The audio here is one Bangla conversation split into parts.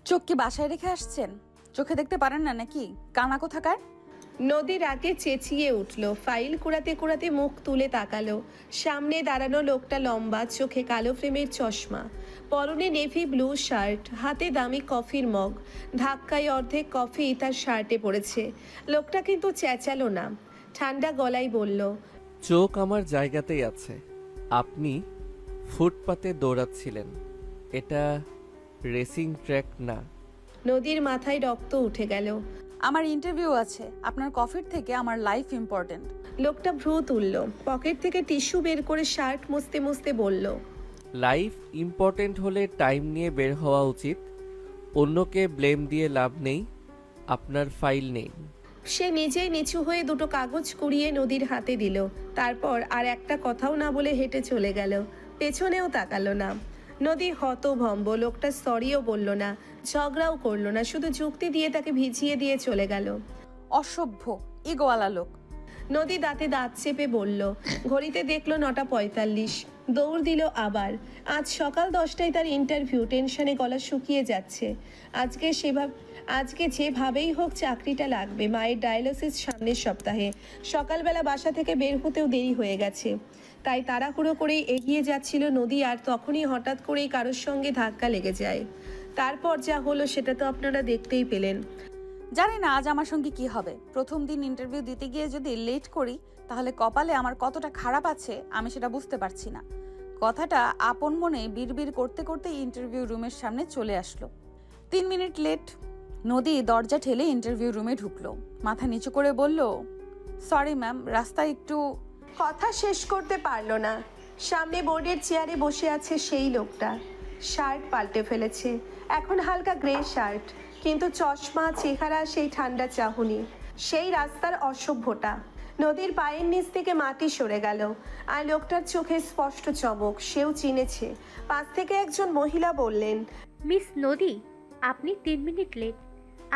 চোখ কি বাসায় রেখে আসছেন? চোখে দেখতে পারেন না নাকি? কানা কোথাকার। নদী রাগে চেঁচিয়ে উঠল। ফাইল কুড়াতে কুড়াতে মুখ তুলে তাকালো। সামনে দাঁড়ানো লোকটা লম্বা, চোখে কালো ফ্রেমের চশমা, পরনে নেভি ব্লু শার্ট, হাতে দামি কফির মগ। ধাক্কায় অর্ধেক কফি তার শার্টে পড়েছে। লোকটা কিন্তু চেঁচালো না, ঠান্ডা গলায় বলল, চোখ আমার জায়গাতেই আছে। আপনি ফুটপাতে দৌড়াচ্ছিলেন, এটা রেসিং ট্র্যাক না। নদীর মাথায় রক্ত উঠে গেল। আমার ইন্টারভিউ আছে, আপনার কফির থেকে আমার লাইফ ইম্পর্টেন্ট। লোকটা ভ্রু তুলল, পকেট থেকে টিস্যু বের করে শার্ট মুছতে মুছতে বলল, লাইফ ইম্পর্টেন্ট হলে টাইম নিয়ে বের হওয়া উচিত। অন্যকে ব্লেম দিয়ে লাভ নেই। আপনার ফাইল নেই। সে নিজেই নিচু হয়ে দুটো কাগজ কুড়িয়ে নদীর হাতে দিল। তারপর আর একটা কথাও না বলে হেঁটে চলে গেল, পেছনেও তাকালো না। নদী হতভম্ব। লোকটা সরিও বলল না, ঝগড়াও করলো না, শুধু যুক্তি দিয়ে তাকে ভিজিয়ে দিয়ে চলে গেল। অসভ্য, ইগোয়ালা লোক। নদী দাঁতে দাঁত চেপে বলল। ঘড়িতে দেখলো 9:45। দৌড় দিল আবার। আজ সকাল 10টায় তার ইন্টারভিউ। টেনশনে গলা শুকিয়ে যাচ্ছে। আজকে যেভাবেই হোক চাকরিটা লাগবে। মায়ের ডায়ালিসিস সামনের সপ্তাহে। সকালবেলা বাসা থেকে বের হতেও দেরি হয়ে গেছে, তাই তাড়াহুড়ো করেই এগিয়ে যাচ্ছিল নদী। আর তখনই হঠাৎ করেই কারোর সঙ্গে ধাক্কা লেগে যায়। তারপর যা হলো সেটা তো আপনারা দেখতেই পেলেন। জানি না আজ আমার সঙ্গে কি হবে। প্রথম দিন ইন্টারভিউ দিতে গিয়ে যদি লেট করি, তাহলে কপালে আমার কতটা খারাপ আছে আমি সেটা বুঝতে পারছি না। কথাটা আপন মনে বিড়বিড় করতে করতে ইন্টারভিউ রুমের সামনে চলে আসলো। 3 মিনিট লেট। নদী দরজা ঠেলে ইন্টারভিউ রুমে ঢুকলো। মাথা নিচু করে বলল, সরি ম্যাম, রাস্তায় একটু। কথা শেষ করতে পারলো না। সামনে বোর্ডের চেয়ারে বসে আছে সেই লোকটা। শার্ট পাল্টে ফেলেছে, এখন হালকা গ্রে শার্ট, কিন্তু চশমা, চেহারা সেই ঠান্ডা চাহনি, সেই রাস্তার অসভ্যতা। নদীর পায়ের নিচ থেকে মাটি সরে গেল। আর লোকটার চোখে স্পষ্ট চমক, সেও চিনেছে। পাশ থেকে একজন মহিলা বললেন, মিস নদী, আপনি 3 মিনিট লেট।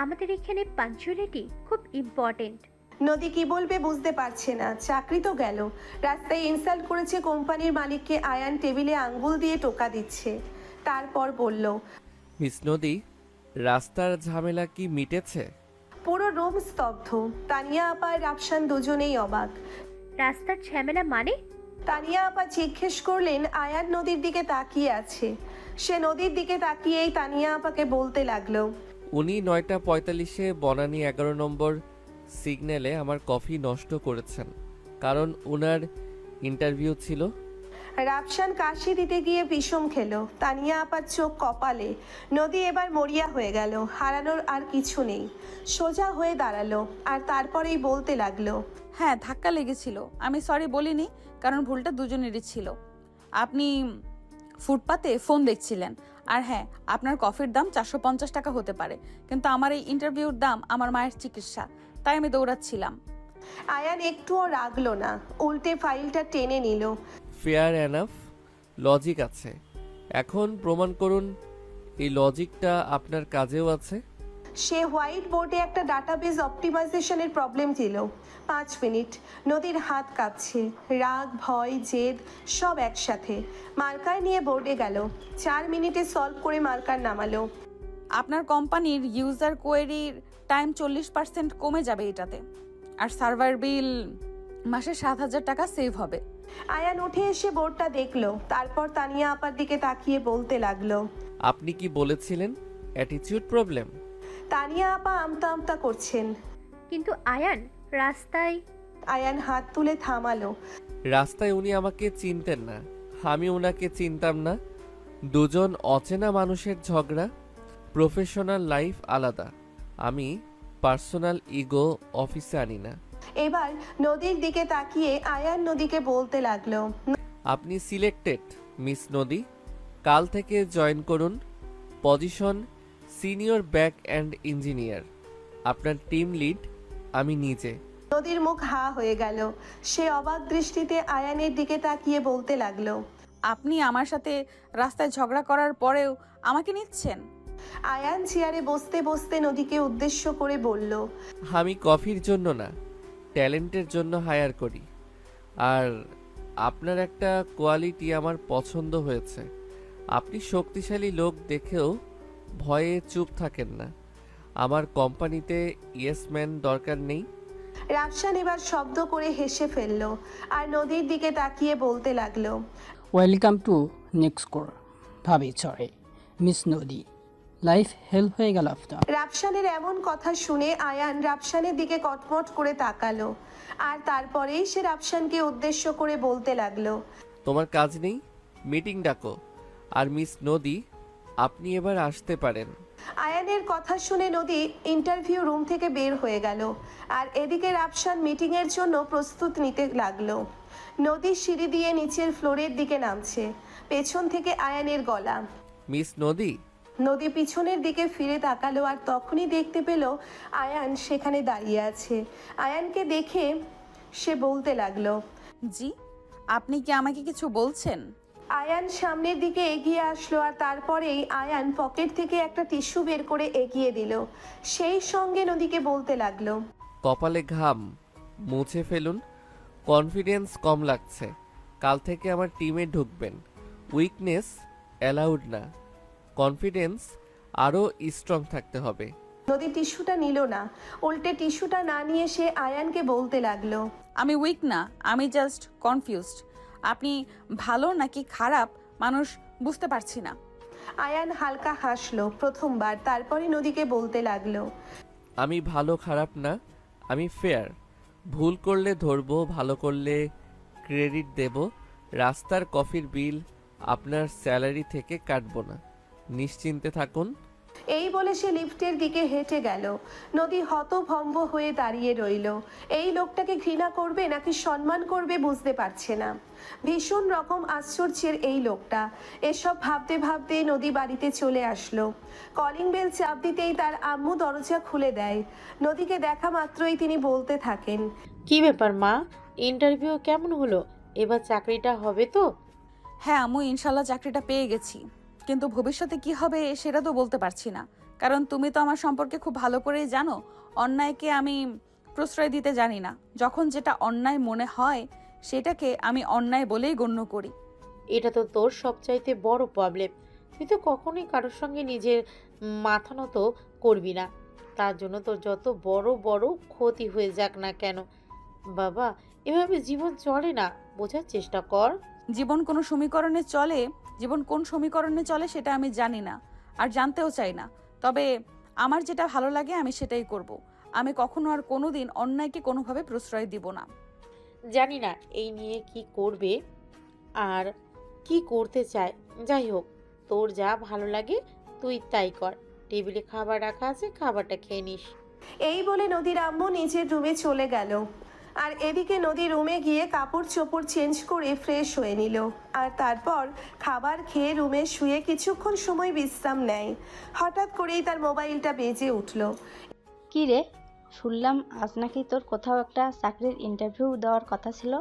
আমাদের এখানে পাঞ্চুয়ালিটি খুব ইম্পর্টেন্ট। নদী কি বলবে বুঝতে পারছে না। চাকরি তো গেল, রাস্তায় ইনসাল্ট করেছে কোম্পানির মালিককে। আয়ান টেবিলে আঙ্গুল দিয়ে টোকা দিচ্ছে। তারপর বলল, মিস নদী, রাস্তার ঝামেলা কি মিটেছে? পুরো রুম স্তব্ধ। তানিয়া আপা আর রাফসান দুজনেই অবাক। রাস্তার ঝামেলা মানে? তানিয়া আপা জিজ্ঞেস করলেন। আয়ান নদীর দিকে তাকিয়ে আছে। সে নদীর দিকে তাকিয়েই তানিয়া আপাকে বলতে লাগলো, উনি 9:45-এ বনানী 11 নম্বর সিগন্যালে আমার কফি নষ্ট করেছেন, কারণ ওনার ইন্টারভিউ ছিল। রাফসান কাশি দিতে গিয়ে বিষম খেলো। তানিয়া আপার চোখ কপালে। নদী এবার মরিয়া হয়ে গেল। হারানোর আর কিছু নেই। সোজা হয়ে দাঁড়ালো আর তারপরেই বলতে লাগলো, হ্যাঁ, ধাক্কা লেগেছিল। আমি সরি বলিনি, কারণ ভুলটা দুজনেরই ছিল। আপনি ফুটপাতে ফোন দেখছিলেন। আর হ্যাঁ, আপনার কফির দাম 450 টাকা হতে পারে, কিন্তু আমার এই ইন্টারভিউর দাম আমার মায়ের চিকিৎসা, তাই আমি দৌড়াচ্ছিলাম। আয়ান একটুও রাগলো না, উল্টে ফাইলটা টেনে নিল। ফেয়ার এনাফ, লজিক আছে। এখন প্রমাণ করুন এই লজিকটা আপনার কাজেও আছে। সে হোয়াইট বোর্ডে একটা ডাটাবেস অপটিমাইজেশনের প্রবলেম দিল। 5 মিনিট। নদীর হাত কাঁপছে, রাগ, ভয়, জেদ সব একসাথে। মার্কার নিয়ে বোর্ডে গেল। 4 মিনিটে সলভ করে মার্কার নামালো। আপনার কোম্পানির ইউজার কোয়েরির টাইম 40% কমে যাবে এটাতে। আর সার্ভার বিল মাসে 7,000 টাকা সেভ হবে। আয়ান উঠে এসে বোর্ডটা দেখলো। তারপর তানিয়া আপার দিকে তাকিয়ে বলতে লাগলো, আপনি কি বলেছিলেন অ্যাটিটিউড প্রবলেম? তানিয়া আপা আমতা আমতা করছেন। কিন্তু আয়ান, রাস্তায়। আয়ান হাত তুলে থামালো। রাস্তায় উনি আমাকে চিনতেন না, আমি ওনাকে চিনতাম না। দুজন অচেনা মানুষের ঝগড়া। প্রফেশনাল লাইফ আলাদা। আমি পার্সোনাল ইগো অফিসে আনি না। এবার নদীর দিকে তাকিয়ে আয়ান নদীকে বলতে লাগলো, আপনি সিলেক্টেড মিস নদী। কাল থেকে জয়েন করুন। Position senior back and engineer. আপনার টিম লিড আমি নিজে। নদীর মুখ হা হয়ে গেল। সে অবাক দৃষ্টিতে আয়ানের দিকে তাকিয়ে বলতে লাগলো, আপনি আমার সাথে রাস্তায় ঝগড়া করার পরেও আমাকে নিচ্ছেন? আয়ান চেয়ারে বসতে বসতে নদীকে উদ্দেশ্য করে বলল, আমি কফির জন্য না, ট্যালেন্টের জন্য হায়ার করি। আর আপনার একটা কোয়ালিটি আমার পছন্দ হয়েছে। আপনি শক্তিশালী লোক দেখেও ভয়ে চুপ থাকেন না। আমার কোম্পানিতে ইয়েস ম্যান দরকার নেই। রাফসান এবার শব্দ করে হেসে ফেলল আর নদীর দিকে তাকিয়ে বলতে লাগলো, ওয়েলকাম টু নেক্সট কোর ভাবি সরি মিস নদী লাইফ হেল্প হয়ে গেল আপনার। রাফসানের এমন কথা শুনে আয়ান রাফসানের দিকে কটমট করে তাকালো আর তারপরেই সে রাফসানকে উদ্দেশ্য করে বলতে লাগলো, তোমার কাজ নেই, মিটিং ডাকো। আর মিস নদী, আপনি এবার আসতে পারেন। আয়ানের কথা শুনে নদী ইন্টারভিউ রুম থেকে বের হয়ে গেল আর এদিকে রাফসান মিটিংয়ের জন্য প্রস্তুত নিতে লাগলো। নদী সিঁড়ি দিয়ে নিচের ফ্লোরের দিকে নামছে, পেছন থেকে আয়ানের গলা। মিস নদী। নদী পিছনের দিকে ফিরে তাকালো আর তখনই দেখতে পেল আয়ান সেখানে দাঁড়িয়ে আছে। আয়ানকে দেখে সে বলতে লাগলো, জি, আপনি কি আমাকে কিছু বলছেন? আয়ান সামনের দিকে এগিয়ে আসলো আর তারপরেই আয়ান পকেট থেকে একটা টিস্যু বের করে এগিয়ে দিল। সেই সঙ্গে নদীকে বলতে লাগলো, কপালে ঘাম মুছে ফেলুন, কনফিডেন্স কম লাগছে। কাল থেকে আমার টিমে ঢুকবেন। উইকনেস অ্যালাউড না, কনফিডেন্স আরও স্ট্রং থাকতে হবে। নদী টিস্যুটা নিল না, উল্টে টিস্যুটা না নিয়ে সে আয়ানকে বলতে লাগলো, আমি উইক না, আমি জাস্ট কনফিউজড। আপনি ভালো নাকি খারাপ মানুষ বুঝতে পারছি না। আয়ান হালকা হাসলো প্রথমবার, তারপরে নদীকে বলতে লাগলো, আমি ভালো খারাপ না, আমি ফেয়ার। ভুল করলে ধরবো, ভালো করলে ক্রেডিট দেব। রাস্তার কফির বিল আপনার স্যালারি থেকে কাটবো না, নিশ্চিন্তে থাকুন। এই বলে সে লিফটের দিকে হেঁটে গেল। নদী হতভম্ব হয়ে দাঁড়িয়ে রইল। এই লোকটাকে ঘৃণা করবে নাকি সম্মান করবে বুঝতে পারছে না। ভীষণ রকম আশ্চর্যের এই লোকটা। এসব ভাবতে ভাবতে নদী বাড়িতে চলে আসলো। কলিং বেল চাপ দিতেই তার আম্মু দরজা খুলে দেয়। নদীকে দেখা মাত্রই তিনি বলতে থাকেন, কি ব্যাপার মা, ইন্টারভিউ কেমন হলো? এবার চাকরিটা হবে তো? হ্যাঁ আম্মু, ইনশাল্লাহ চাকরিটা পেয়ে গেছি, কিন্তু ভবিষ্যতে কি হবে সেটা তো বলতে পারছি না। কারণ তুমি তো আমার সম্পর্কে খুব ভালো করেই জানো, অন্যায়কে আমি প্রশ্রয় দিতে জানি না। যখন যেটা অন্যায় মনে হয় সেটাকে আমি অন্যায় বলেই গণ্য করি। এটা তো তোর সবচাইতে বড় প্রবলেম। তুই তো কখনোই কারোর সঙ্গে নিজের মাথা নত করবি না। তার জন্য তোর যত বড় বড় ক্ষতি হয়ে যাক না কেন। বাবা, এভাবে জীবন চলে না, বোঝার চেষ্টা কর। জীবন কোন সমীকরণে চলে সেটা আমি জানি না, আর জানতেও চাই না। তবে আমার যেটা ভালো লাগে আমি সেটাই করব। আমি কখনো আর কোনোদিন অন্যায়কে কোনোভাবে প্রশ্রয় দিব না। জানি না এই নিয়ে কি করবে আর কি করতে চায়। যাই হোক, তোর যা ভালো লাগে তুই তাই কর। টেবিলে খাবার রাখা আছে, খাবারটা খেয়ে নিস। এই বলে নদীর আম্মু নিজের রুমে চলে গেল। আর এদিকে নদী রুমে গিয়ে কাপড় চোপড় চেঞ্জ করে ফ্রেশ হয়ে নিল আর তারপর খাবার খেয়ে রুমে শুয়ে কিছুক্ষণ সময় বিশ্রাম নেয়। হঠাৎ করেই তার মোবাইলটা বেজে উঠল। কি রে, শুনলাম আজ নাকি তোর কোথাও একটা চাকরির ইন্টারভিউ দেওয়ার কথা ছিল।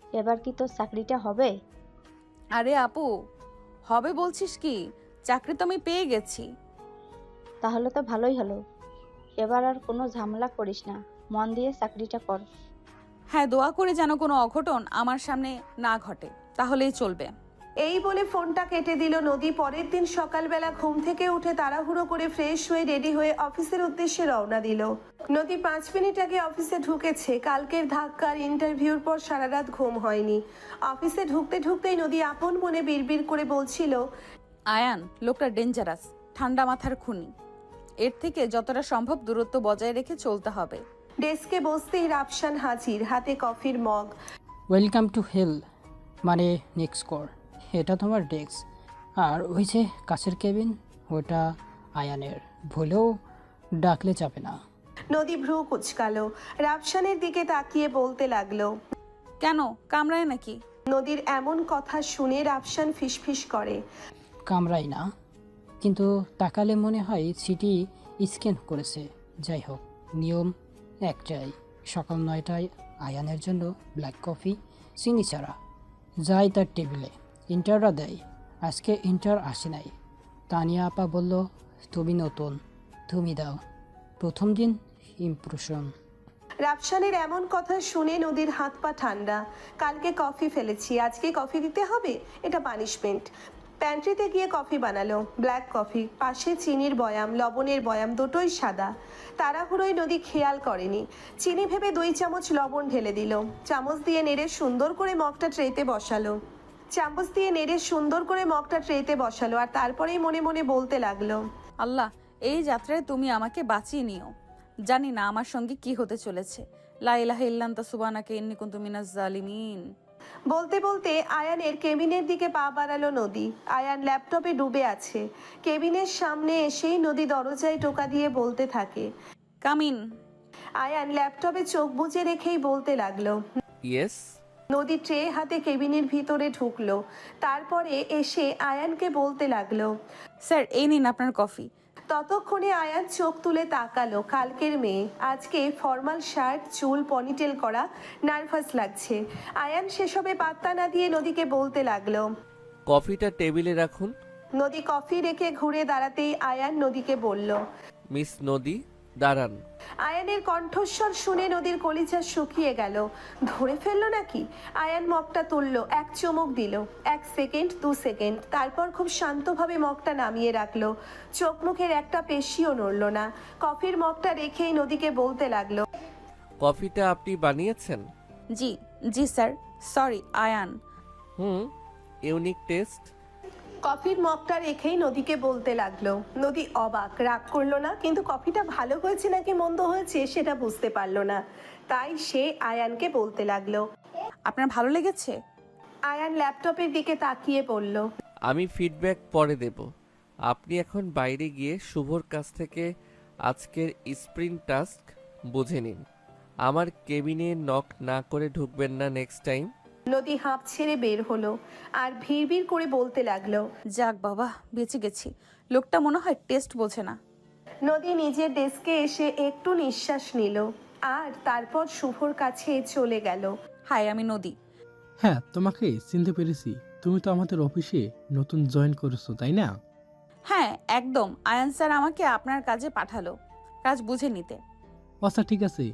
এবার কি তোর চাকরিটা হবে? আরে আপু, হবে বলছিস কি? চাকরি তো আমি পেয়ে গেছি। তাহলে তো ভালোই হলো। এবার আর কোনো ঝামেলা করিস না, মন দিয়ে চাকরিটা কর। হ্যাঁ, দোয়া করে যেন কোনো অঘটন আমার সামনে না ঘটে, তাহলেই চলবে। এই বলে ফোনটা কেটে দিল নদী। পরের দিন সকালবেলা ঘুম থেকে উঠে তাড়াহুড়ো করে ফ্রেশ হয়ে রেডি হয়ে অফিসের উদ্দেশ্যে রওনা দিল। নদী 5 মিনিট আগে অফিসে ঢুকেছে। কালকের ধাক্কার ইন্টারভিউর পর সারা রাত ঘুম হয়নি। অফিসে ঢুকতে ঢুকতেই নদী আপন মনে বিড়বিড় করে বলছিল, আয়ান লোকটা ডেঞ্জারাস, ঠান্ডা মাথার খুনি। এর থেকে যতটা সম্ভব দূরত্ব বজায় রেখে চলতে হবে। ডেস্কে বসতেই রাফসান হাজির, হাতে কফির মগ। ওয়েলকাম টু হেল মানে নেক্সট কোর। এটা তোমার ডেস্ক, আর ওই যে কাছের কেবিন ওটা আয়ানের, ভুলেও ডাকলে যাবে না। নদী ভ্রু কুচকালো, রাফসানের দিকে তাকিয়ে বলতে লাগলো, কেন, কামড়ায় নাকি? নদীর এমন কথা শুনে রাফসান ফিসফিস করে, কামরাই না, কিন্তু তাকালে মনে হয় সিটি স্ক্যান করেছে। যাই হোক, নিয়ম একটাই, সকাল 9টায় আয়ানের জন্য ব্ল্যাক কফি চিনি ছাড়া। যাই তার টেবিলে, ইন্টাররা দেয়। আজকে ইন্টার আসে নাই। তানিয়া আপা বলল তুমি নতুন, তুমি দাও। প্রথম দিন ইমপ্রেশন। রাফসানের এমন কথা শুনে নদীর হাত পা ঠান্ডা। কালকে কফি ফেলেছি, আজকে কফি দিতে হবে? এটা পানিশমেন্ট। প্যান্ট্রিতে গিয়ে কফি বানালো, ব্ল্যাক কফি, পাশে চিনির বয়াম, লবণের বয়াম, দুটোই সাদা। তাড়াহুড়োয় নদী খেয়াল করেনি। চিনি ভেবে 2 চামচ লবণ ঢেলে দিল, চামচ দিয়ে নেড়ে সুন্দর করে মগটা ট্রেতে বসালো। আর তারপরেই মনে মনে বলতে লাগলো, আল্লাহ, এই যাত্রায় তুমি আমাকে বাঁচিয়ে নিও। জানি না আমার সঙ্গে কি হতে চলেছে। লা ইলাহা ইল্লা আনতা সুবহানাকা ইন্নী কুনতু মিনাজ জালিমিন। বলতে বলতে আয়ানের কেবিনের দিকে পা বাড়ালো নদী। আয়ান ল্যাপটপে ডুবে আছে। কেবিনের সামনে এসেই নদী দরজায় টোকা দিয়ে বলতে থাকে। কামিন। আয়ান ল্যাপটপে চোখ বুজে রেখেই বলতে লাগলো। ইয়েস। নদী ট্রে হাতে কেবিনের ভিতরে ঢুকলো। তারপরে এসে আয়ানকে বলতে লাগলো। স্যার, এই নিন আপনার কফি। ততক্ষণে আয়ান চোখ তুলে তাকালো। কালকের মেয়ে, আজকে ফর্মাল শার্ট, চুল পনিটেল করা, নার্ভাস লাগছে। আয়ান সেসবে পাত্তা না দিয়ে নদীকে বলতে লাগলো। কফিটা টেবিলে রাখুন। নদী কফি রেখে ঘুরে দাঁড়াতেই আয়ান নদীকে বলল। মিস নদী, দাঁড়ান। আয়ানের কণ্ঠস্বর শুনে নদীর কলিজা শুকিয়ে গেল। ধরে ফেললো নাকি? আয়ান মগটা তুললো, এক চুমুক দিল। 1 সেকেন্ড, 2 সেকেন্ড, তারপর খুব শান্তভাবে মগটা নামিয়ে রাখলো। চোখ মুখের একটা পেশিও নড়ল না। কফির মগটা রেখেই নদীকে বলতে লাগলো। কফিটা আপনি বানিয়েছেন? জি জি sir. Sorry Ayan. Unique taste. কফির মগটা রেখেই নদীকে বলতে লাগলো। নদী অবাক, রাগ করলো না, কিন্তু কফিটা ভালো হয়েছে নাকি মন্দ হয়েছে সেটা বুঝতে পারলো না। তাই সে আয়ানকে বলতে লাগলো। আপনার ভালো লেগেছে? আয়ান ল্যাপটপের দিকে তাকিয়ে বলল। আমি ফিডব্যাক পরে দেব। আপনি এখন বাইরে গিয়ে শুভর কাছ থেকে আজকের স্প্রিন্ট টাস্ক বুঝে নিন। আমার কেবিনে নক না করে ঢুকবেন না নেক্সট টাইম। নদী হাঁপ ছেড়ে বের হলো আর ভিড় করে বলতে লাগলো। যাক বাবা, বেঁচে গেছি। লোকটা মনে হয় টেস্ট বোঝে না। নদী নিজের ডেস্কে এসে একটু নিঃশ্বাস নিল আর তারপর শুভর কাছে চলে গেল। হাই, আমি নদী। হ্যাঁ, তোমাকে চিনতে পেরেছি। তুমি তো আমাদের অফিসে নতুন জয়েন করেছো, তাই না? হ্যাঁ একদম। আয়ান স্যার আমাকে আপনার কাজে পাঠালো, কাজ বুঝে নিতে। আচ্ছা ঠিক আছে,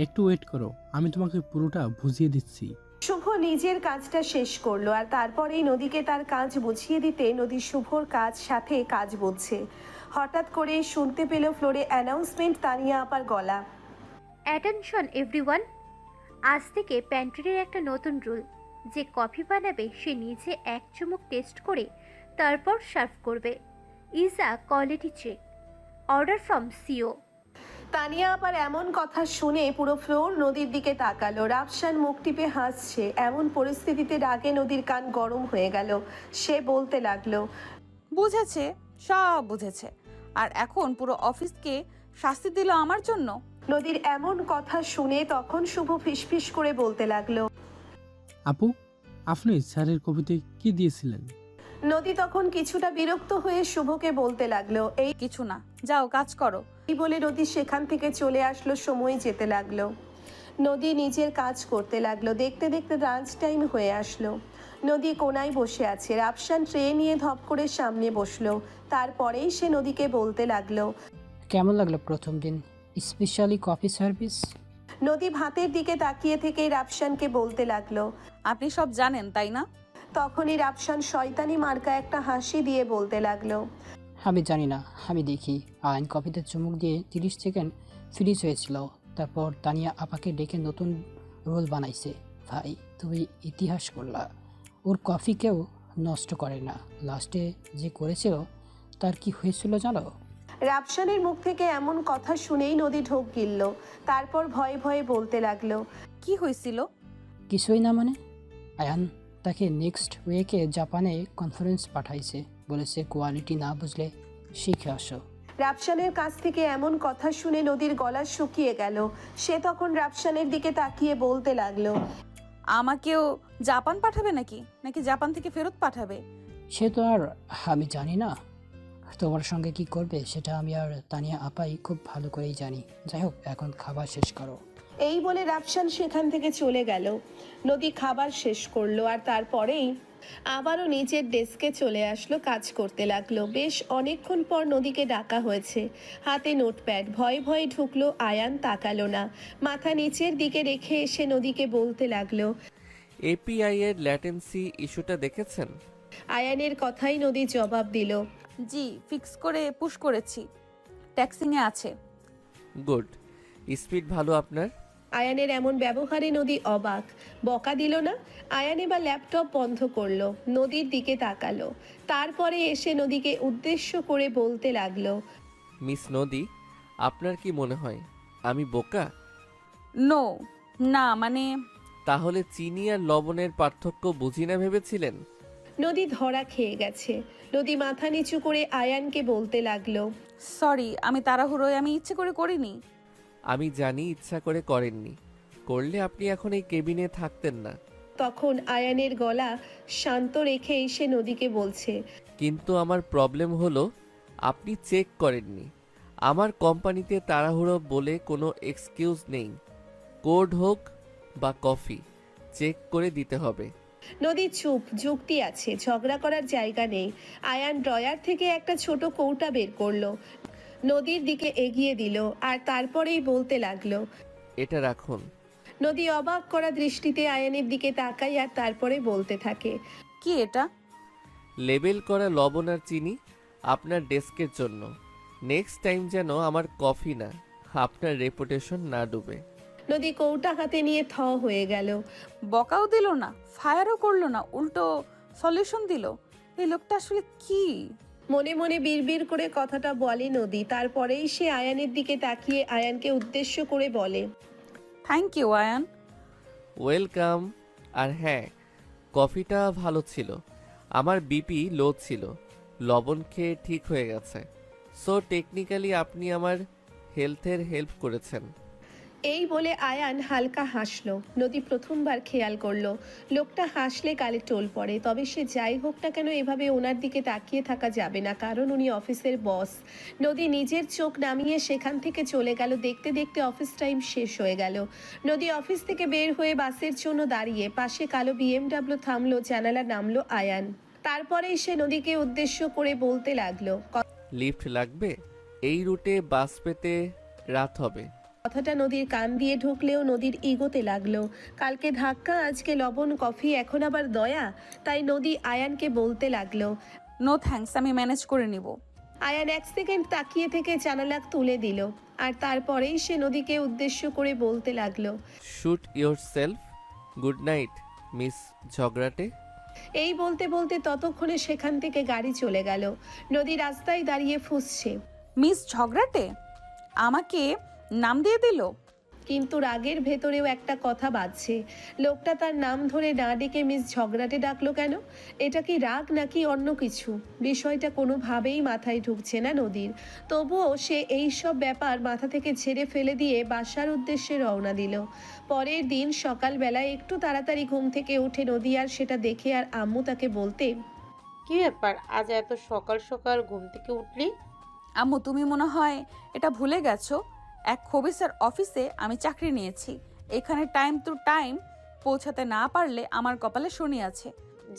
একটু ওয়েট করো, আমি তোমাকে পুরোটা বুঝিয়ে দিচ্ছি। শুভ নিজের কাজটা শেষ করলো আর তারপরেই নদীকে তার কাজ বুঝিয়ে দিতে নদী শুভর সাথে কাজ বুঝছে। হঠাৎ করে শুনতে পেল ফ্লোরে অ্যানাউন্সমেন্ট, তানিয়া আপার গলা। অ্যাটেনশন এভরিওয়ান, আজ থেকে প্যান্ট্রির একটা নতুন রুল, যে কফি বানাবে সে নিজে 1 চুমুক টেস্ট করে তারপর সার্ভ করবে। Is a quality check. Order from CEO. Tania আপার এমন কথা শুনে পুরো ফ্লোর নদীর দিকে তাকালো। রাফসান মুখ টিপে হাসছে। এমন পরিস্থিতিতে রাগে নদীর কান গরম হয়ে গেল। সে বলতে লাগলো। বুঝেছে, সব বুঝেছে। আর এখন পুরো অফিসকে শাস্তি দিল আমার জন্য। নদীর এমন কথা শুনে তখন শুভ ফিসফিস করে বলতে লাগলো। আপু, আপনি স্যারের কবিতে কি দিয়েছিলেন? নদী তখন কিছুটা বিরক্ত হয়ে শুভকে বলতে লাগলো। এই কিছু না, যাও কাজ করো। বলে নদী সেখান থেকে চলে আসলো। সময় যেতে লাগলো। নদী নিজের কাজ করতে লাগলো। দেখতে দেখতে লাঞ্চ টাইম হয়ে আসলো। নদী কোনায় বসে আছে। রাফসান ট্রে নিয়ে ধপ করে সামনে বসলো। তারপরেই সে নদীকে বলতে লাগলো। কেমন লাগলো প্রথম দিন, স্পেশালি কফি সার্ভিস? নদী ভাতের দিকে তাকিয়ে থেকেই রাফসানকে বলতে লাগলো। আপনি সব জানেন তাই না? তখনই রাফসান শয়তানি মার্কা একটা হাসি দিয়ে বলতে লাগলো। আমি জানি না, আমি দেখি। আয়ন কফিতে চুমুক দিয়ে 30 সেকেন্ড ফ্রিজ হয়েছিল। তারপর তানিয়া আপাকে ডেকে নতুন রোল বানাইছে। ভাই, তুমি ইতিহাস করলা। ওর কফি কেউ নষ্ট করে না। লাস্টে যে করেছিল তার কি হয়েছিল জানো? রাফসানের মুখ থেকে এমন কথা শুনেই নদী ঢোক গিলল। তারপর ভয়ে ভয়ে বলতে লাগলো। কি হয়েছিল? কিছুই না মানে, আয়ান তাকে নেক্সট উইকে জাপানে কনফারেন্স পাঠাইছে। বলেছে কোয়ালিটি না বুঝলে শিখে আসো। রাফসানের কাছ থেকে এমন কথা শুনে নদীর গলা শুকিয়ে গেল। সে তখন রাফসানের দিকে তাকিয়ে বলতে লাগলো। আমাকেও জাপান পাঠাবে নাকি নাকি জাপান থেকে ফেরত পাঠাবে? সে তো আর আমি জানি না। তোমার সঙ্গে কি করবে সেটা আমি আর তানিয়া আপাই খুব ভালো করেই জানি। যাই হোক, এখন খাবার শেষ করো। এই বলে রাফসান সেখান থেকে চলে গেল। নদী খাবার শেষ করলো আর তারপরেই আবারও নিচের ডেস্কে চলে আসলো। কাজ করতে লাগলো। বেশ অনেকক্ষণ পর নদীকে ডাকা হয়েছে। হাতে নোটপ্যাড। ভয়ে ভয়ে ঢুকলো। আয়ান তাকালো না। মাথা নিচের দিকে রেখে এসে নদীকে বলতে লাগলো। এপিআই এর ল্যাটেন্সি ইস্যুটা দেখেছেন? আয়ানের কথাই নদী জবাব দিল। জি ফিক্স করে পুশ করেছি, ট্যাক্সিংয়ে আছে। গুড। স্পিড ভালো আপনার। আয়ানের এমন ব্যবহারে নদী অবাক। বকা দিল না। আয়ান এবার ল্যাপটপ বন্ধ করলো, নদীর দিকে তাকালো, তারপরে এসে নদীকে উদ্দেশ্য করে বলতে লাগলো। মিস নদী, আপনার কি মনে হয় আমি বোকা? নো, না মানে তাহলে চিনি আর লবণের পার্থক্য বুঝি না ভেবেছিলেন? নদী ধরা খেয়ে গেছে। নদী মাথা নিচু করে আয়ানকে বলতে লাগলো। সরি, আমি তাড়াহুড়োয়, আমি ইচ্ছে করে করিনি। আমি জানি ইচ্ছা করে করেননি, করলে আপনি এখন এই কেবিনে থাকতেন না। তখন আয়ানের গলা শান্ত রেখেই সে নদীকে বলছে। কিন্তু আমার প্রবলেম হলো আপনি চেক করেননি। আমার কোম্পানিতে তাড়াহুড়ো বলে কোনো এক্সকিউজ নেই। কোড হোক বা কফি, চেক করে দিতে হবে। নদী চুপ, যুক্তি আছে, ঝগড়া করার জায়গা নেই। আয়ান ড্রয়ার থেকে একটা ছোট কৌটা বের করলো, নদীর দিকে এগিয়ে দিল, আর তারপরেই বলতে লাগলো। এটা রাখুন। নদী অবাক করা দৃষ্টিতে আয়ানের দিকে তাকাই আর তারপরে বলতে থাকে। কি এটা? লেবেল করা লবণ আর চিনি আপনার ডেস্কের জন্য। নেক্সট টাইম যেন আমার কফি না, আপনার রেপুটেশন না ডুবে। নদী কৌটা হাতে নিয়ে থ হয়ে গেল। বকাও দিল না, ফায়ারও করলো না, উল্টো সলিউশন দিল। এই লোকটা আসলে কি? মনে মনে বিড়বিড় করে কথাটা বলে নদী, তারপরেই সে আয়ানের দিকে তাকিয়ে আয়ানকে উদ্দেশ্য করে বলে। Thank you Ayan. ওয়েলকাম। আর হ্যাঁ, কফিটা ভালো ছিল। আমার বিপি লো ছিল, লবণ খেয়ে ঠিক হয়ে গেছে। সো টেকনিক্যালি আপনি আমার হেলথের হেল্প করেছেন। এই বলে আয়ান হালকা হাসলো। নদী প্রথমবার খেয়াল করলো লোকটা হাসলে গালে টোল পড়ে। তবে সে যাই হোক না কেন, এভাবে ওনার দিকে তাকিয়ে থাকা যাবে না, কারণ উনি অফিসের বস। নদী নিজের চোখ নামিয়ে সেখান থেকে চলে গেল। দেখতে দেখতে অফিস টাইম শেষ হয়ে গেল। নদী অফিস থেকে বের হয়ে বাসের জন্য দাঁড়িয়ে, পাশে কালো বিএমডাব্লিউ থামলো, জানালা নামলো আয়ান। তারপরেই সে নদীকে উদ্দেশ্য করে বলতে লাগলো। লিফট লাগবে? এই রুটে বাস পেতে রাত হবে। কথাটা নদীর কান দিয়ে ঢুকলেও নদীর ইগোতে লাগলো। কালকে ধাক্কা, আজকে লবণ কফি, এখন আবার দয়া। তাই নদী আয়ানকে বলতে লাগলো। নো থ্যাঙ্কস, আমি ম্যানেজ করে নিব। আয়ান 1 সেকেন্ড তাকিয়ে থেকে জানালা তুলে দিল, আর তারপরেই সে নদীকে উদ্দেশ্য করে বলতে লাগলো। Shoot yourself. Good night miss ঝগড়াটে। এই বলতে বলতে ততক্ষণে সেখান থেকে গাড়ি চলে গেল। নদী রাস্তায় দাঁড়িয়ে ফুঁসছে, মিস ঝগড়াটে আমাকে নাম দিয়ে দিল। কিন্তু রাগের ভেতরেও একটা কথা বাজছে। লোকটা তার নাম ধরে না ডেকে মিস ঝগড়াটে ডাকলো কেন? এটা কি রাগ নাকি অন্য কিছু? বিষয়টা কোনোভাবেই মাথায় ঢুকছে না নদীর। তবুও সে এই সব ব্যাপার মাথা থেকে ঝেড়ে ফেলে দিয়ে বাসার উদ্দেশ্যে রওনা দিল। পরের দিন সকালবেলায় একটু তাড়াতাড়ি ঘুম থেকে উঠে নদী আর সেটা দেখে আর আম্মু তাকে বলতে। কি ব্যাপার, আজ এত সকাল সকাল ঘুম থেকে উঠলি? আম্মু, তুমি মনে হয় এটা ভুলে গেছো, এক খবিসের অফিসে আমি চাকরি নিয়েছি। এখানে টাইম টু টাইম পৌঁছাতে না পারলে আমার কপালে শনি আছে।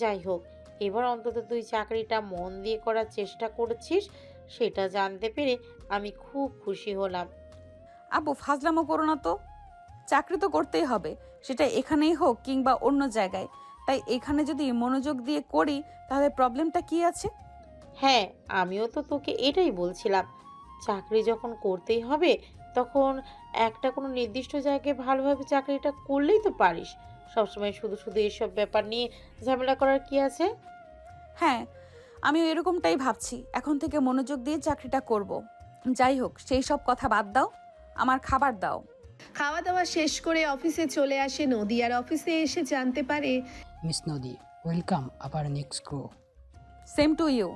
যাই হোক, এবার অন্তত তুই চাকরিটা মন দিয়ে করার চেষ্টা করেছিস, সেটা জানতে পেরে আমি খুব খুশি হলাম। আব্বু ফাজলামো করো না তো। চাকরি তো করতেই হবে, সেটা এখানেই হোক কিংবা অন্য জায়গায়। তাই এখানে যদি মনোযোগ দিয়ে করি তাহলে প্রবলেমটা কি আছে? হ্যাঁ, আমিও তো তোকে এটাই বলছিলাম। চাকরি যখন করতেই হবে, তখন একটা কোনো নির্দিষ্ট জায়গায় ভালোভাবে চাকরিটা করলেই তো পারিস। সবসময় শুধু শুধু এসব ব্যাপার নিয়ে ঝামেলা করার কি আছে? হ্যাঁ, আমিও এরকমটাই ভাবছি। এখন থেকে মনোযোগ দিয়ে চাকরিটা করব। যাই হোক, সেই সব কথা বাদ দাও, আমার খাবার দাও। খাওয়া দাওয়া শেষ করে অফিসে চলে আসে নদী, আর অফিসে এসে জানতে পারে। মিস নদী, ওয়েলকাম আবার নেক্সট গ্রো। Same to you.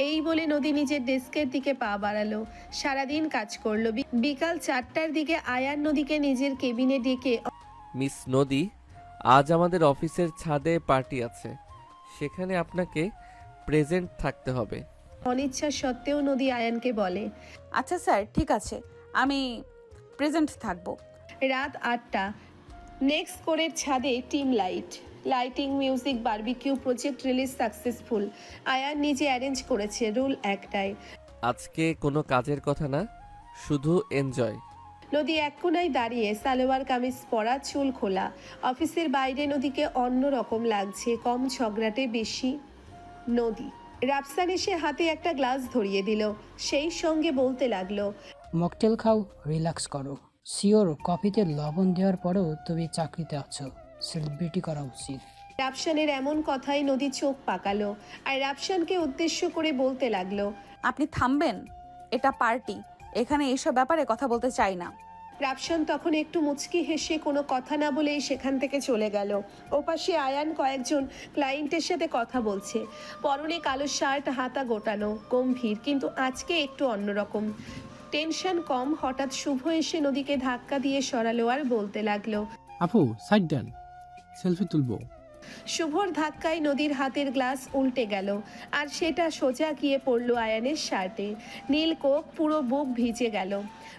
এই বলে নদী নিজের ডেস্কের দিকে পা বাড়ালো। সারাদিন কাজ করলো। বিকাল 4টার দিকে আয়ান নদীকে নিজের কেবিনে ডেকে। মিস নদী, আজ আমাদের অফিসের ছাদে পার্টি আছে, সেখানে আপনাকে প্রেজেন্ট থাকতে হবে। অনিচ্ছা সত্ত্বেও নদী আয়ানকে বলে। আচ্ছা স্যার, ঠিক আছে, আমি প্রেজেন্ট থাকবো। রাত 8টা। নেক্সট কোরের ছাদে team lighting, music, barbecue, project release successful. Ayan নিজে অ্যারেঞ্জ করেছে। রুল একটাই, আজকে কোনো কাজের কথা না, শুধু এনজয়। নদী এক কোনায় দাঁড়িয়ে, সালোয়ার কামিজ পরা, চুল খোলা। অফিসের বাইরে নদীকে অন্য রকম লাগছে, কম ঝগড়াটে, বেশি নদী। রাফসান এসে হাতে একটা গ্লাস ধরিয়ে দিল, সেই সঙ্গে বলতে লাগলো, মকটেল খাও, রিল্যাক্স করো। শিওর কফিতে লবণ দেওয়ার পরেও তুমি চাকরিতে আছো, সেলিব্রিটি করা উচিত। রাফসানের এমন কথায় নদী চোখ পাকালো আর রাফসানকে উদ্দেশ্য করে বলতে লাগলো, আপনি থামবেন, এটা পার্টি, এখানে এইসব ব্যাপারে কথা বলতে চাই না। রাফসান তখন একটু মুচকি হেসে কোনো কথা না বলেই সেখান থেকে চলে গেল। ওপাশে আয়ান কয়েকজন ক্লায়েন্টের সাথে কথা বলছে, পরনে কালো শার্ট, হাতা গোটানো, গম্ভীর, কিন্তু আজকে একটু অন্যরকম, টেনশন কম। হঠাৎ শুভ এসে নদীকে ধাক্কা দিয়ে সরালো আর বলতে লাগলো, আপু সাইড দেন, সেলফি তুলবো। শুভর ধাক্কায় নদীর হাতের গ্লাস উল্টে গেল আর সেটা সোজা গিয়ে পড়ল আয়ানের শার্টে। নীল কোক পুরো বুক ভিজে গেল।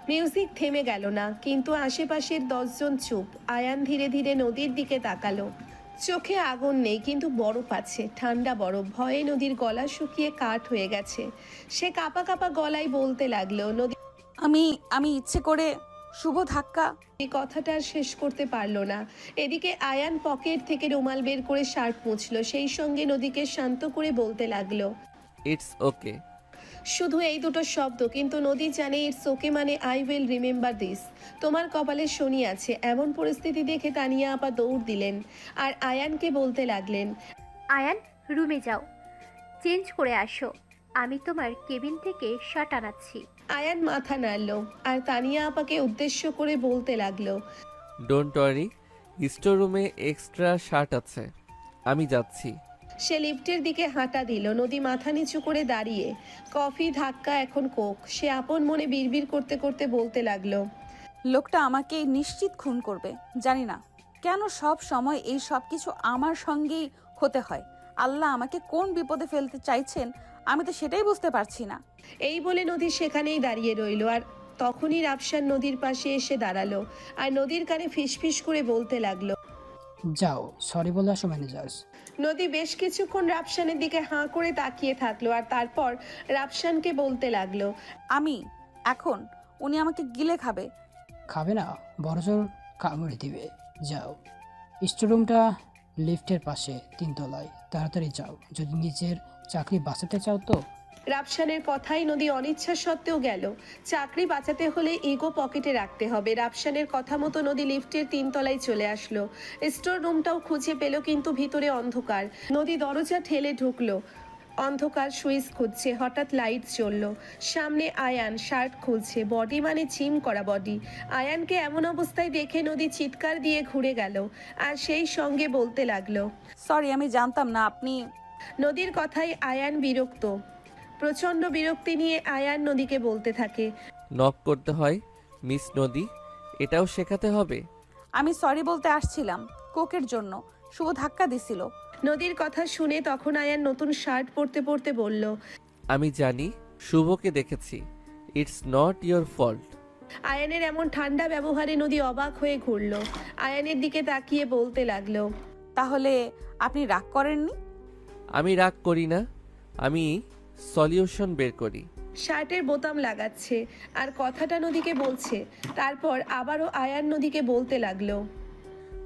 মিউজিক থেমে গেল না, কিন্তু আশেপাশের 10 জন চুপ। আয়ান ধীরে ধীরে নদীর দিকে তাকালো। চোখে আগুন নেই, কিন্তু বরফ আছে, ঠান্ডা বরফ। ভয়ে নদীর গলা শুকিয়ে কাঠ হয়ে গেছে। সে কাঁপা কাঁপা গলায় বলতে লাগলো, নদী। আমি ইচ্ছে করে। শুভ ধাক্কা। এই কথাটা আর শেষ করতে পারলো না। এদিকে আয়ান পকেট থেকে রুমাল বের করে শার্ট মুছলো, সেই সঙ্গে নদীকে শান্ত করে বলতে লাগলো, ইটস ওকে। শুধু এই দুটো শব্দ, কিন্তু নদী জানে ইটস ওকে মানে আই উইল রিমেম্বার দিস। তোমার কপালে শনি আছে। এমন পরিস্থিতি দেখে তানিয়া আপা দৌড় দিলেন আর আয়ানকে বলতে লাগলেন, আয়ান, রুমে যাও, চেঞ্জ করে আসো, আমি তোমার কেবিন থেকে শার্ট আনাচ্ছি। আয়ান মাথা নাড়ল আর তানিয়া আপাকে উদ্দেশ্য করে বলতে লাগলো, ডোন্ট ওয়ারি, স্টোর রুমে এক্সট্রা শার্ট আছে, আমি যাচ্ছি। সে লিফটের দিকে হাঁটা দিল। নদী মাথা নিচু করে দাঁড়িয়ে, কফি, ধাক্কা, এখন কোক। সে আপন মনে বিড়বিড় করতে করতে বলতে লাগলো, লোকটা আমাকে নিশ্চিত খুন করবে। জানি না কেন সব সময় এই সব কিছু আমার সঙ্গেই হতে হয়। আল্লাহ আমাকে কোন বিপদে ফেলতে চাইছেন আমি তো সেটাই বুঝতে পারছি না। এই বলে নদী সেখানেই দাঁড়িয়ে রইল। আর তখনই রাফসান নদীর পাশে এসে দাঁড়ালো আর নদীর কানে ফিসফিস করে বলতে লাগলো, যাও, সরি বলে আসো ম্যানেজার্স। নদী বেশ কিছুক্ষণ রাফসানের দিকে হাঁ করে তাকিয়ে থাকলো আর তারপর রাফসানকে বলতে লাগলো, আমি এখন উনি আমাকে গিলে খাবে। খাবে না, বড়জোর কামড়ে দিবে। যাও, স্টোররুমটা লিফটের পাশে 3 তলায়, তাড়াতাড়ি যাও যদি নিজের চাকরি বাঁচাতে চাও তো। রাফসানের কথাই নদী অনিচ্ছা সত্ত্বেও গেল। চাকরি বাঁচাতে হলে ইগো পকেটে রাখতে হবে। রাফসানের কথা মতো নদী লিফটের 3 তলায় চলে আসলো। স্টোর রুমটাও খুঁজে পেল, কিন্তু ভিতরে অন্ধকার। নদী দরজা ঠেলে ঢুকলো। অন্ধকার, সুইচ খুঁজছে। হঠাৎ লাইট জ্বলল। সামনে আয়ান শার্ট খুলছে, বডি মানে জিম করা বডি। আয়ানকে এমন অবস্থায় দেখে নদী চিৎকার দিয়ে ঘুরে গেল আর সেই সঙ্গে বলতে লাগলো, সরি, আমি জানতাম না আপনি। নদীর কথায় আয়ান বিরক্ত। প্রচণ্ড বিরক্তি নিয়ে আয়ান নদীকে বলতে থাকে, নক করতে হয় মিস নদী, এটাও শেখাতে হবে। আমি সরি বলতে আসছিলাম কোকের জন্য, শুভ ধাক্কা দিছিল। নদীর কথা শুনে তখন আয়ান নতুন শার্ট পরতে পরতে বলল, আমি জানি, শুভকে দেখেছি, ইটস নট ইয়োর ফল্ট। আয়ানের এমন ঠান্ডা ব্যবহারে নদী অবাক হয়ে ঘুরল। আয়ানের দিকে তাকিয়ে বলতে লাগলো, তাহলে আপনি রাগ করেননি? আমি রাগ করি না, আমি সলিউশন বের করি। শার্টের বোতাম লাগাচ্ছে আর কথাটা নদীকে বলছে। তারপর আবারও আয়ান নদীকে বলতে লাগলো,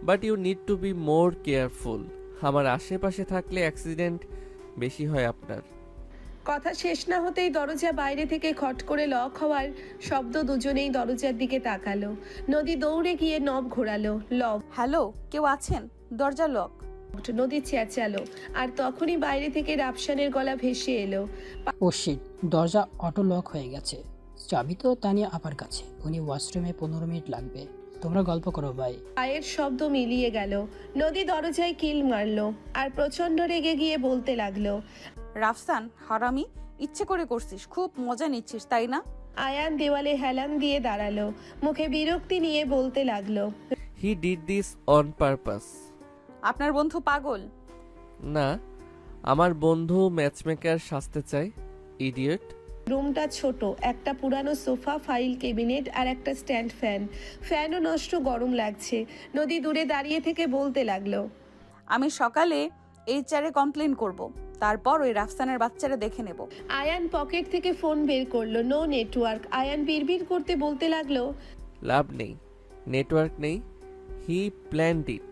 but you need to be more careful. আমার আশেপাশে থাকলে অ্যাক্সিডেন্ট বেশি হয় আপনার। কথা শেষ না হতেই দরজা বাইরে থেকে খট করে লক হওয়ার শব্দ। দুজনেই দরজার দিকে তাকালো। নদী দৌড়ে গিয়ে নব ঘোরালো। লক। হ্যালো, কেউ আছেন? দরজা লক। নদী চেঁচালো আর তখনই বাইরে থেকে রাফসানের গলা ভেসে এলো, ও শিট, দরজা অটো লক হয়ে গেছে। চাবি তো তানিয়া আপার কাছে, উনি ওয়াশরুমে 15 মিনিট লাগবে। তোমরা গল্প করো ভাই। পায়ের শব্দ মিলিয়ে গেল। নদী দরজায় কিল মারলো আর প্রচন্ড রেগে গিয়ে বলতে লাগলো, রাফসান হারামি, ইচ্ছে করে করছিস, খুব মজা নিচ্ছিস তাই না? আয়ান দেওয়ালে হেলান দিয়ে দাঁড়ালো, মুখে বিরক্তি নিয়ে বলতে লাগলো, he did this on purpose. আপনার বন্ধু পাগল? না, আমার বন্ধু ম্যাচমেকার সাজতে চায়, ইডিয়েট। রুমটা ছোট, একটা পুরানো সোফা, ফাইল কেবিনেট আর একটা স্ট্যান্ড ফ্যান। ফ্যানও নষ্ট, গরম লাগছে। নদী দূরে দাঁড়িয়ে থেকে বলতে লাগলো, আমি সকালে এইচআরে কমপ্লেন করব, তারপর ওই রাফসানের বাচ্চারা দেখে নেব। আয়ান পকেট থেকে ফোন বের করলো, নো নেটওয়ার্ক। আয়ান বিড়বিড় করতে বলতে লাগলো, লাভ নেই, নেটওয়ার্ক নেই, হি প্ল্যান্ড ইট।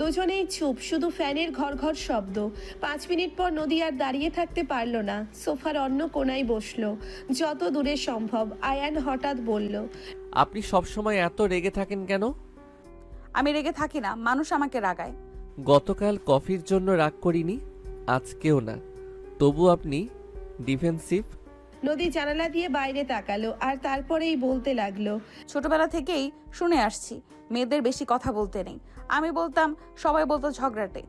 দুজনেই চুপ, শুধু ফ্যানের ঘর ঘর শব্দ। 5 মিনিট পর নদী আর দাঁড়িয়ে থাকতে পারল না, সোফার অন্য কোণায় বসলো, যত দূরে সম্ভব। আয়ান হঠাৎ বলল, আপনি সবসময় এত রেগে থাকেন কেন? আমি রেগে থাকি না, মানুষ আমাকে রাগায়। গতকাল কফির জন্য রাগ করিনি, আজকেও না। তবু আপনি ডিফেন্সিভ। নদী জানালা দিয়ে বাইরে তাকালো আর তারপরেই বলতে লাগলো, ছোটবেলা থেকেই শুনে আসছি মেয়েদের বেশি কথা বলতে নেই। আমি বলতাম, সবাই বলতো ঝগড়াটে।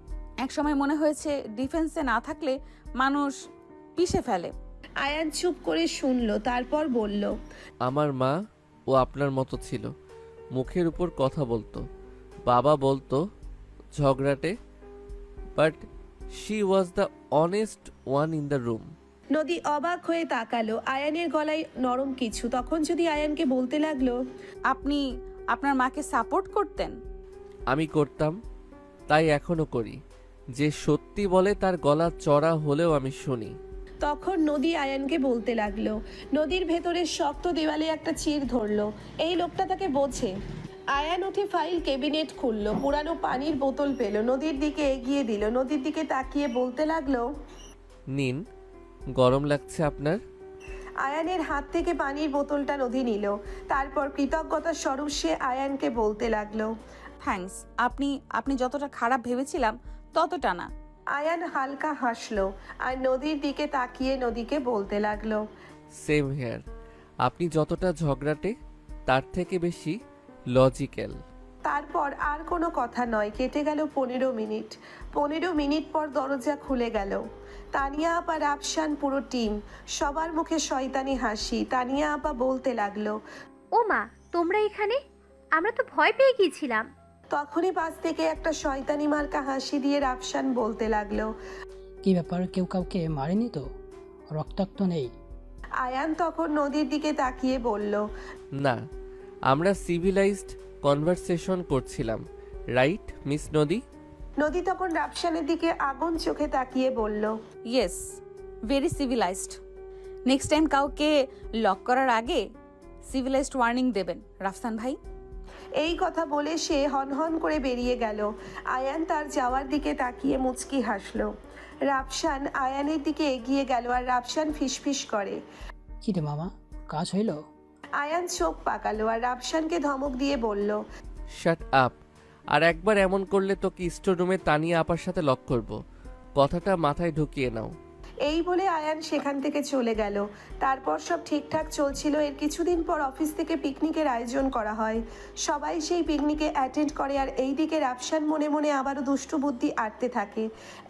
একসময় মনে হয়েছে ডিফেন্সে না থাকলে মানুষ পিষে ফেলে। আয়ান চুপ করে শুনলো, তারপর বলল, আমার মা ও আপনার মতো ছিল, মুখের উপর কথা বলতো। বাবা বলতো ঝগড়াটে, but she was the honest one in the room. Nodi অবাক হয়ে তাকালো, আয়ানের গলায় নরম কিছু। তখন যদি আয়ানকে বলতে লাগলো, আপনি আপনার মাকে সাপোর্ট করতেন? আমি করতাম, তাই এখনো করি। যে সত্যি বলে তার গলা চড়া হলেও আমি শুনি। তখন নদী আয়ানকে বলতে লাগলো। নদীর ভেতরে শক্ত দেওয়ালে একটা চির ধরলো, এই লোকটা তাকে বোঝে। আয়ান উঠে ফাইল ক্যাবিনেট খুললো, পুরানো পানির বোতল পেল, নদীর দিকে এগিয়ে দিল। নদীর দিকে তাকিয়ে বলতে লাগলো, নিন, গরম লাগছে আপনার? আয়ানের হাত থেকে পানির বোতলটা নদী নিল, তারপর কৃতজ্ঞতার স্বরূপ সে আয়ানকে বলতে লাগলো, থ্যাঙ্কস। আপনি যতটা খারাপ ভেবেছিলাম ততটা না। আয়ান হালকা হাসলো আর নদীর দিকে তাকিয়ে নদীকে বলতে লাগলো, সেম হেয়ার। আপনি যতটা ঝগড়াটে তার থেকে বেশি লজিক্যাল। তারপর আর কোনো কথা নয়। কেটে গেল 15 মিনিট। 15 মিনিট পর দরজা খুলে গেল। তানিয়া আপা, রাফসান, পুরো টিম, সবার মুখে শয়তানি হাসি। তানিয়া আপা বলতে লাগলো, ও মা, তোমরা এখানে? আমরা তো ভয় পেয়ে গিয়েছিলাম। তখনই পাশ থেকে একটা শয়তানি মার্কা হাসি দিয়ে রাফসান বলতে লাগলো, কি ব্যাপার, কেউ কাউকে মারেনি তো? রক্তাক্ত নেই? আয়ান তখন নদীর দিকে তাকিয়ে বলল, না, আমরা সিভিলাইজড কনভারসেশন করছিলাম, রাইট মিস নদী? নদী তখন রাফসানের দিকে আগুন চোখে তাকিয়ে বলল, yes, very civilised. Next time কাউকে লক করার আগে সিভিলাইজড ওয়ার্নিং দেবেন রাফসান ভাই। এই কথা বলে সে হনহন করে বেরিয়ে গেল। আয়ান তার যাওয়ার দিকে তাকিয়ে মুচকি হাসলো। রাফসান আয়ানের দিকে এগিয়ে গেল আর রাফসান ফিসফিস করে। কি রে মামা, কাজ হইল? আয়ান চোখ পাকালো আর রাফসানকে ধমক দিয়ে বলল, শাট আপ। আর একবার এমন করলে তোকে স্টোর রুমে তানিয়া আপার সাথে লক করব। কথাটা মাথায় ঢুকিয়ে নাও। এই বলে আয়ান সেখান থেকে চলে গেল। তারপর সব ঠিকঠাক চলছিল। এর কিছুদিন পর অফিস থেকে পিকনিকের আয়োজন করা হয়। সবাই সেই পিকনিকে অ্যাটেন্ড করে আর এইদিকে রাফসান মনে মনে আবারও দুষ্টু বুদ্ধি আটতে থাকে।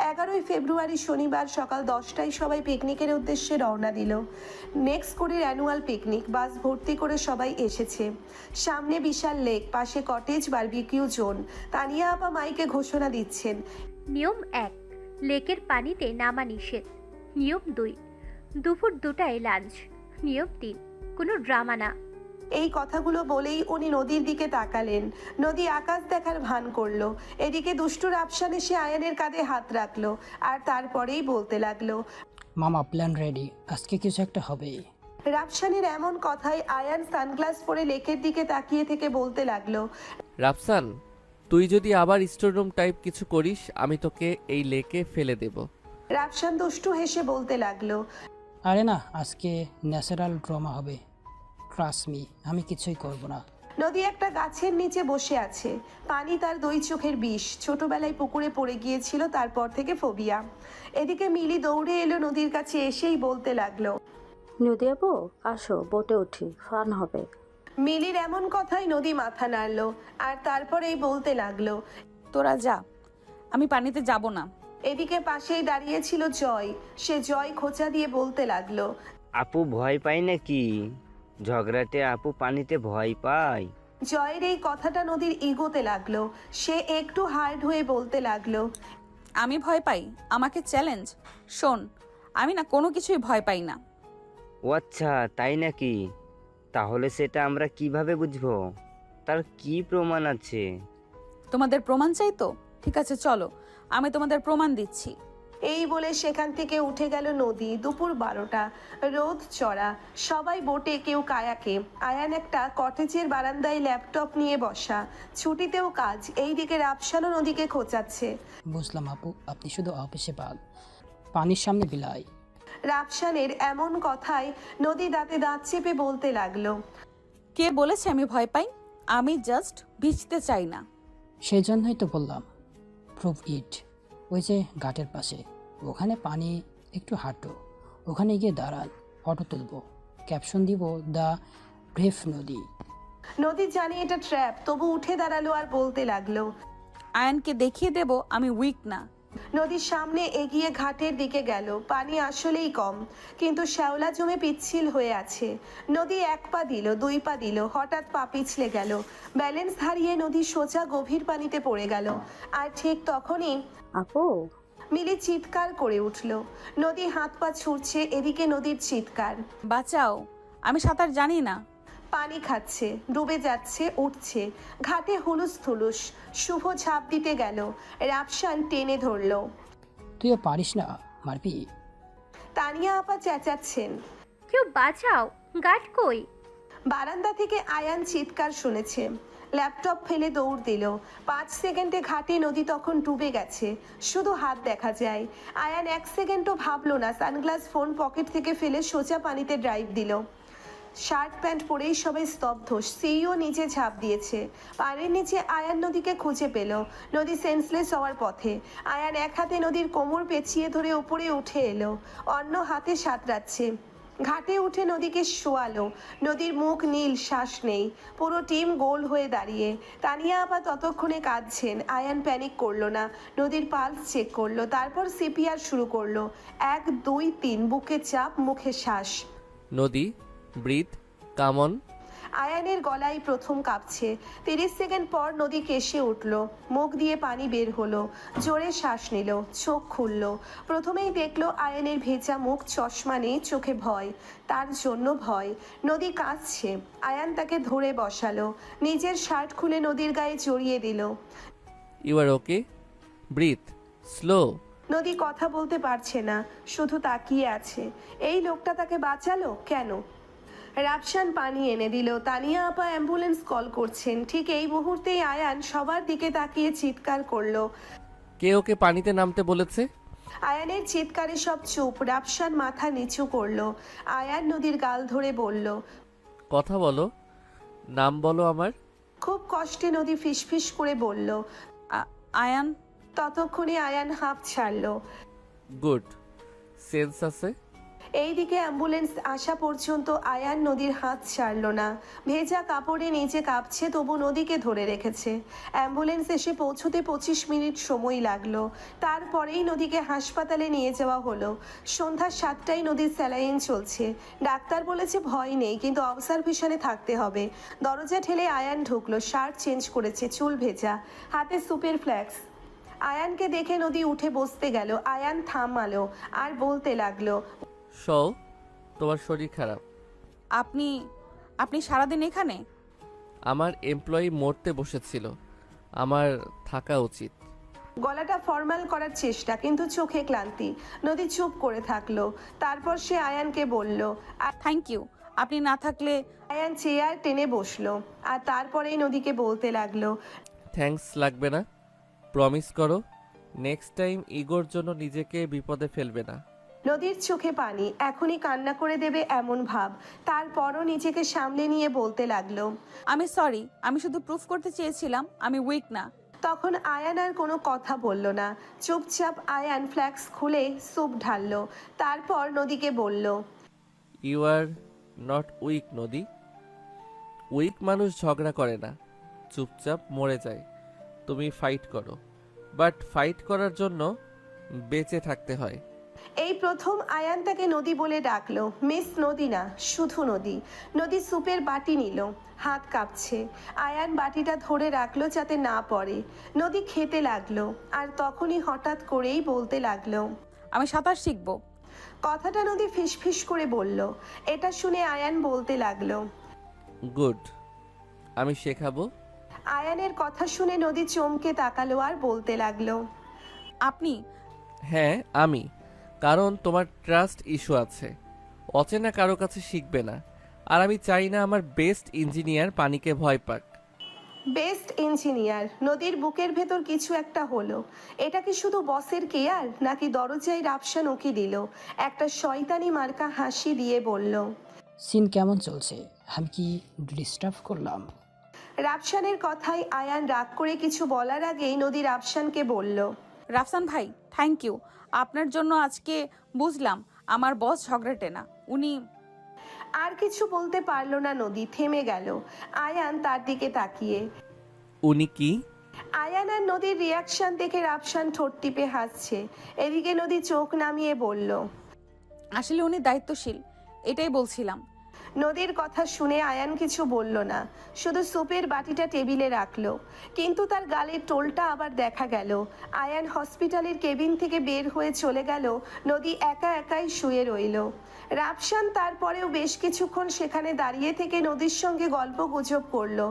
11ই ফেব্রুয়ারি শনিবার সকাল 10টায় সবাই পিকনিকের উদ্দেশ্যে রওনা দিল। নেক্সট কোরের অ্যানুয়াল পিকনিক। বাস ভর্তি করে সবাই এসেছে। সামনে বিশাল লেক, পাশে কটেজ, বারবিকিউ জোন। তানিয়া আপা মাইকে ঘোষণা দিচ্ছেন, নিয়ম 1, লেকের পানিতে নামা নিষেধ। নিয়ম 2, দুপুর 2টায় লাঞ্চ। নিয়ম 3, কোনো ড্রামা না। এই কথাগুলো বলেই উনি নদীর দিকে তাকালেন। নদী আকাশ দেখার ভান করলো। এদিকে দুষ্টু রাফসান এসে আয়ানের কাঁধে হাত রাখলো আর তারপরেই বলতে লাগলো, মামা প্ল্যান রেডি, আজকে কিছু একটা হবে। রাফসানের এমন কথায় আয়ান সানগ্লাস পরে লেকের দিকে তাকিয়ে থেকে বলতে লাগলো, রাফসান, তুই যদি আবার স্টোর রুম টাইপ কিছু করিস, আমি তোকে এই লেকে ফেলে দেব। রাফসান দুষ্টু হেসে বলতে লাগলো, আরে না, আজকে ন্যাচারাল ড্রামা হবে, ট্রাস্ট মি, আমি কিছুই করব না। নদী একটা গাছের নিচে বসে আছে। পানি তার 2 চোখের বিষ। ছোটবেলায় পুকুরে পড়ে গিয়েছিল, তারপর থেকে ফোবিয়া। এদিকে মিলি দৌড়ে এলো নদীর কাছে, এসেই বলতে লাগলো, নদী আপু, আসো বোটে উঠি, ফান হবে। মিলির এমন কথাই নদী মাথা নাড়লো আর তারপরেই বলতে লাগলো, তোরা যা, আমি পানিতে যাব না। এদিকে পাশেই দাঁড়িয়েছিল জয়। সে জয় খোঁচা দিয়ে বলতে লাগলো, আপু ভয় পায় নাকি? ঝগড়াটে আপু পানিতে ভয় পায়? জয়ের এই কথাটা নদীর ইগোতে লাগলো। সে একটু হার্ড হয়ে বলতে লাগলো, আমি ভয় পাই? আমাকে চ্যালেঞ্জ? শোন, আমি না কোনো কিছুই ভয় পাই না। ও আচ্ছা, তাই নাকি? তাহলে সেটা আমরা কিভাবে বুঝবো? তার কি প্রমাণ আছে? তোমাদের প্রমাণ চাই তো? ঠিক আছে, চলো, আমি তোমাদের প্রমাণ দিচ্ছি। এই বলে সেখান থেকে উঠে গেল নদী। দুপুর 12টা, রোদ চড়া, সবাই বোটে, কেউ কায়াকে। আয়ান একটা কটেজের বারান্দায় ল্যাপটপ নিয়ে বসা, ছুটিতেও কাজ। এইদিকে রাফসানও নদীকে খোঁচাচ্ছে। বুঝলাম আপু, আপনি শুধু অফিসে বাঘ, পানির সামনে বিলাই। রাফসানের এমন কথায় নদী দাঁতে দাঁত চেপে বলতে লাগলো, কে বলেছে আমি ভয় পাই? আমি জাস্ট ভিজতে চাই না। সেই জন্যই তো বললাম প্রুভ ইট। ওই যে ঘাটের পাশে, ওখানে পানি, একটু হাঁটো, ওখানে গিয়ে দাঁড়ান, ফটো তুলবো, ক্যাপশন দিব দ্য ব্রেভ নদী। নদী জানে এটা ট্র্যাপ, তবু উঠে দাঁড়ালো আর বলতে লাগলো। আয়ানকে দেখিয়ে দেব আমি উইক না। নদীর সামনে এগিয়ে ঘাটের দিকে গেল। পানি আসলেই কম, কিন্তু শ্যাওলা জমে পিচ্ছিল হয়ে আছে। নদী 1 পা দিল, 2 পা দিল, হঠাৎ পা পিছলে গেল। ব্যালেন্স হারিয়ে নদী সোজা গভীর পানিতে পড়ে গেল। আর ঠিক তখনই আপু, মিলি চিৎকার করে উঠল। নদী হাত পা ছুটছে, এদিকে নদীর চিৎকার। বাঁচাও, আমি সাঁতার জানি না। পানি খাচ্ছে, ডুবে যাচ্ছে, উঠছে। ঘাটে হুলুস থুলুস। শুভ ঝাঁপ দিতে গেল, রাফসান টেনে ধরল। তুইও পারিস না, মারবি? তানিয়া আপা চেঁচাচ্ছেন। কেউ বাঁচাও, গার্ড কই? বারান্দা থেকে আয়ান চিৎকার শুনেছে। ল্যাপটপ ফেলে দৌড় দিল। 5 সেকেন্ডে ঘাটে নদী তখন ডুবে গেছে, শুধু হাত দেখা যায়। আয়ান 1 সেকেন্ডও ভাবলো না, সানগ্লাস ফোন পকেট থেকে ফেলে সোজা পানিতে ড্রাইভ দিল। শার্ট প্যান্ট পরেই সবাই স্তব্ধ। সিইও নিচে ঝাঁপ দিয়েছে। পাড়ের নিচে আয়ান নদীকে খুঁজে পেল। নদী সেন্সলেস হওয়ার পথে। আয়ান এক হাতে নদীর কোমর পেঁচিয়ে ধরে উপরে উঠে এলো, অন্য হাতে সাঁতরাচ্ছে। ঘাটে উঠে নদীকে শোয়ালো। নদীর মুখ নীল, শ্বাস নেই। পুরো টিম গোল হয়ে দাঁড়িয়ে। তানিয়া আপা ততক্ষণে কাঁদছেন। আয়ান প্যানিক করলো না, নদীর পালস চেক করলো, তারপর সিপিআর শুরু করলো। 1 2 3, বুকে চাপ, মুখে শ্বাস। নদী, ব্রিথ, কামন। আয়ানের গলায় প্রথম কাঁপছে। 30 সেকেন্ড পর নদী কেশে উঠল, মুখ দিয়ে পানি বের হলো, জোরে শ্বাস নিল, চোখ খুলল। প্রথমেই দেখলো আয়ানের ভেজা মুখ, চশমা নেই, চোখে ভয়, তার জন্য ভয়। নদী কাঁদছে। আয়ান তাকে ধরে বসালো, নিজের শার্ট খুলে নদীর গায়ে জড়িয়ে দিল। You are okay? Breathe slow. Nadi কথা বলতে পারছে না, শুধু তাকিয়ে আছে। এই লোকটা তাকে বাঁচালো কেন? রাফসান পানি এনে দিল। তানিয়া আপা অ্যাম্বুলেন্স কল করছেন। ঠিক এই মুহূর্তেই আয়ান সবার দিকে তাকিয়ে চিৎকার করলো। কে ওকে পানিতে নামতে বলেছে? আয়ানের চিৎকারে সব চুপ। রাফসান মাথা নিচু করলো। আয়ান নদীর গাল ধরে বলল, কথা বলো, নাম বলো আমার। খুব কষ্টে নদী ফিসফিস করে বলল। আয়ান। ততক্ষণে আয়ান হাঁপ ছাড়ল। গুড, সেন্স আছে। এইদিকে অ্যাম্বুলেন্স আসা পর্যন্ত আয়ান নদীর হাত ছাড়ল না। ভেজা কাপড়ে নিচে কাঁপছে, তবু নদীকে ধরে রেখেছে। অ্যাম্বুলেন্স এসে পৌঁছতে 25 মিনিট সময় লাগলো। তারপরেই নদীকে হাসপাতালে নিয়ে যাওয়া হলো। সন্ধ্যা 7টায় নদীর স্যালাইন চলছে। ডাক্তার বলেছে ভয় নেই, কিন্তু অবজারভেশনে থাকতে হবে। দরজা ঠেলে আয়ান ঢুকলো। শার্ট চেঞ্জ করেছে, চুল ভেজা, হাতে সুপের ফ্ল্যাক্স। আয়ানকে দেখে নদী উঠে বসতে গেল। আয়ান থামালো আর বলতে লাগলো, সও, তোমার শরীর খারাপ। আপনি আপনি সারাদিন এখানে? আমার এমপ্লয়ি মরতে বসেছিল, আমার থাকা উচিত। গলাটা ফর্মাল করার চেষ্টা, কিন্তু চোখে ক্লান্তি। নদী চুপ করে থাকলো। তারপর সে আয়ানকে বলল। থ্যাংক ইউ, আপনি না থাকলে। আয়ান চেয়ার টেনে বসলো আর তারপরেই নদীকে বলতে লাগলো, থ্যাঙ্কস লাগবে না, প্রমিস করো নেক্সট টাইম ইগোর জন্য নিজেকে বিপদে ফেলবে না। নদীর চোখে পানি, এখনই কান্না করে দেবে এমন ভাব। তারপরও নিজেকে সামলে নিয়ে বলতে লাগলো, আমি সরি, আমি শুধু প্রুফ করতে চেয়েছিলাম আমি উইক না। তখন আয়ান আর কোনো কথা বলল না। চুপচাপ আয়ান ফ্ল্যাক্স খুলে স্যুপ ঢাললো। তারপর নদীকে বলল, ইউ আর নট উইক নদী। উইক মানুষ ঝগড়া করে না, চুপচাপ মরে যায়। তুমি ফাইট করো, বাট ফাইট করার জন্য বেঁচে থাকতে হয়। এই প্রথম আয়ান তাকে নদী বলে ডাকলো। মিস নদী না, শুধু নদী। নদী সুপের বাটি নিল, হাত কাঁপছে। আয়ান বাটিটা ধরে রাখলো যাতে না পড়ে। নদী খেতে লাগলো আর তখনই হঠাৎ করেই বলতে লাগলো, আমি সাঁতার শিখবো। কথাটা নদী ফিসফিস করে বলল। এটা শুনে আয়ান বলতে লাগলো, গুড, আমি শেখাবো। আয়ানের কথা শুনে নদী চমকে তাকালো আর বলতে লাগলো, আপনি হ্যাঁ আমি, কারণ তোমার ট্রাস্ট ইস্যু আছে, অচেনা কারো কাছে শিখবে না। আর আমি চাই না আমার বেস্ট ইঞ্জিনিয়ার পানিকে ভয় পাক। Best engineer? নদীর বুকের ভেতর কিছু একটা হলো। এটা কি শুধু বসের কেয়ার, নাকি দরজায় রাপসান উকি দিল, একটা শয়তানি মার্কা হাসি দিয়ে বলল, সিন কেমন চলছে? আমি কি ডিস্টার্ব করলাম? রাপসানের কথায় আয়ান রাগ করে কিছু বলার আগেই নদী রাপসানকে বলল, রাফসান ভাই, থ্যাংক ইউ। আপনার জন্য আজকে বুঝলাম আমার বস ঝগড়াটে না, উনি। আর কিছু বলতে পারল না নদী, থেমে গেল আয়ান তার দিকে তাকিয়ে। উনি কি? আয়ান আর নদীর রিয়াকশন দেখে রাপসান ঠোঁট টিপে হাসছে। এদিকে নদী চোখ নামিয়ে বলল, আসলে উনি দায়িত্বশীল, এটাই বলছিলাম। নদীর কথা শুনে আয়ান কিছু বলল না, শুধু সুপের বাটিটা টেবিলে রাখলো। কিন্তু তার গালের টোলটা আবার দেখা গেল। আয়ান হসপিটালের কেবিন থেকে বের হয়ে চলে গেল, নদী একা একাই শুয়ে রইল। রাপসান তারপরেও বেশ কিছুক্ষণ সেখানে দাঁড়িয়ে থেকে নদীর সঙ্গে গল্প গুজব করলো।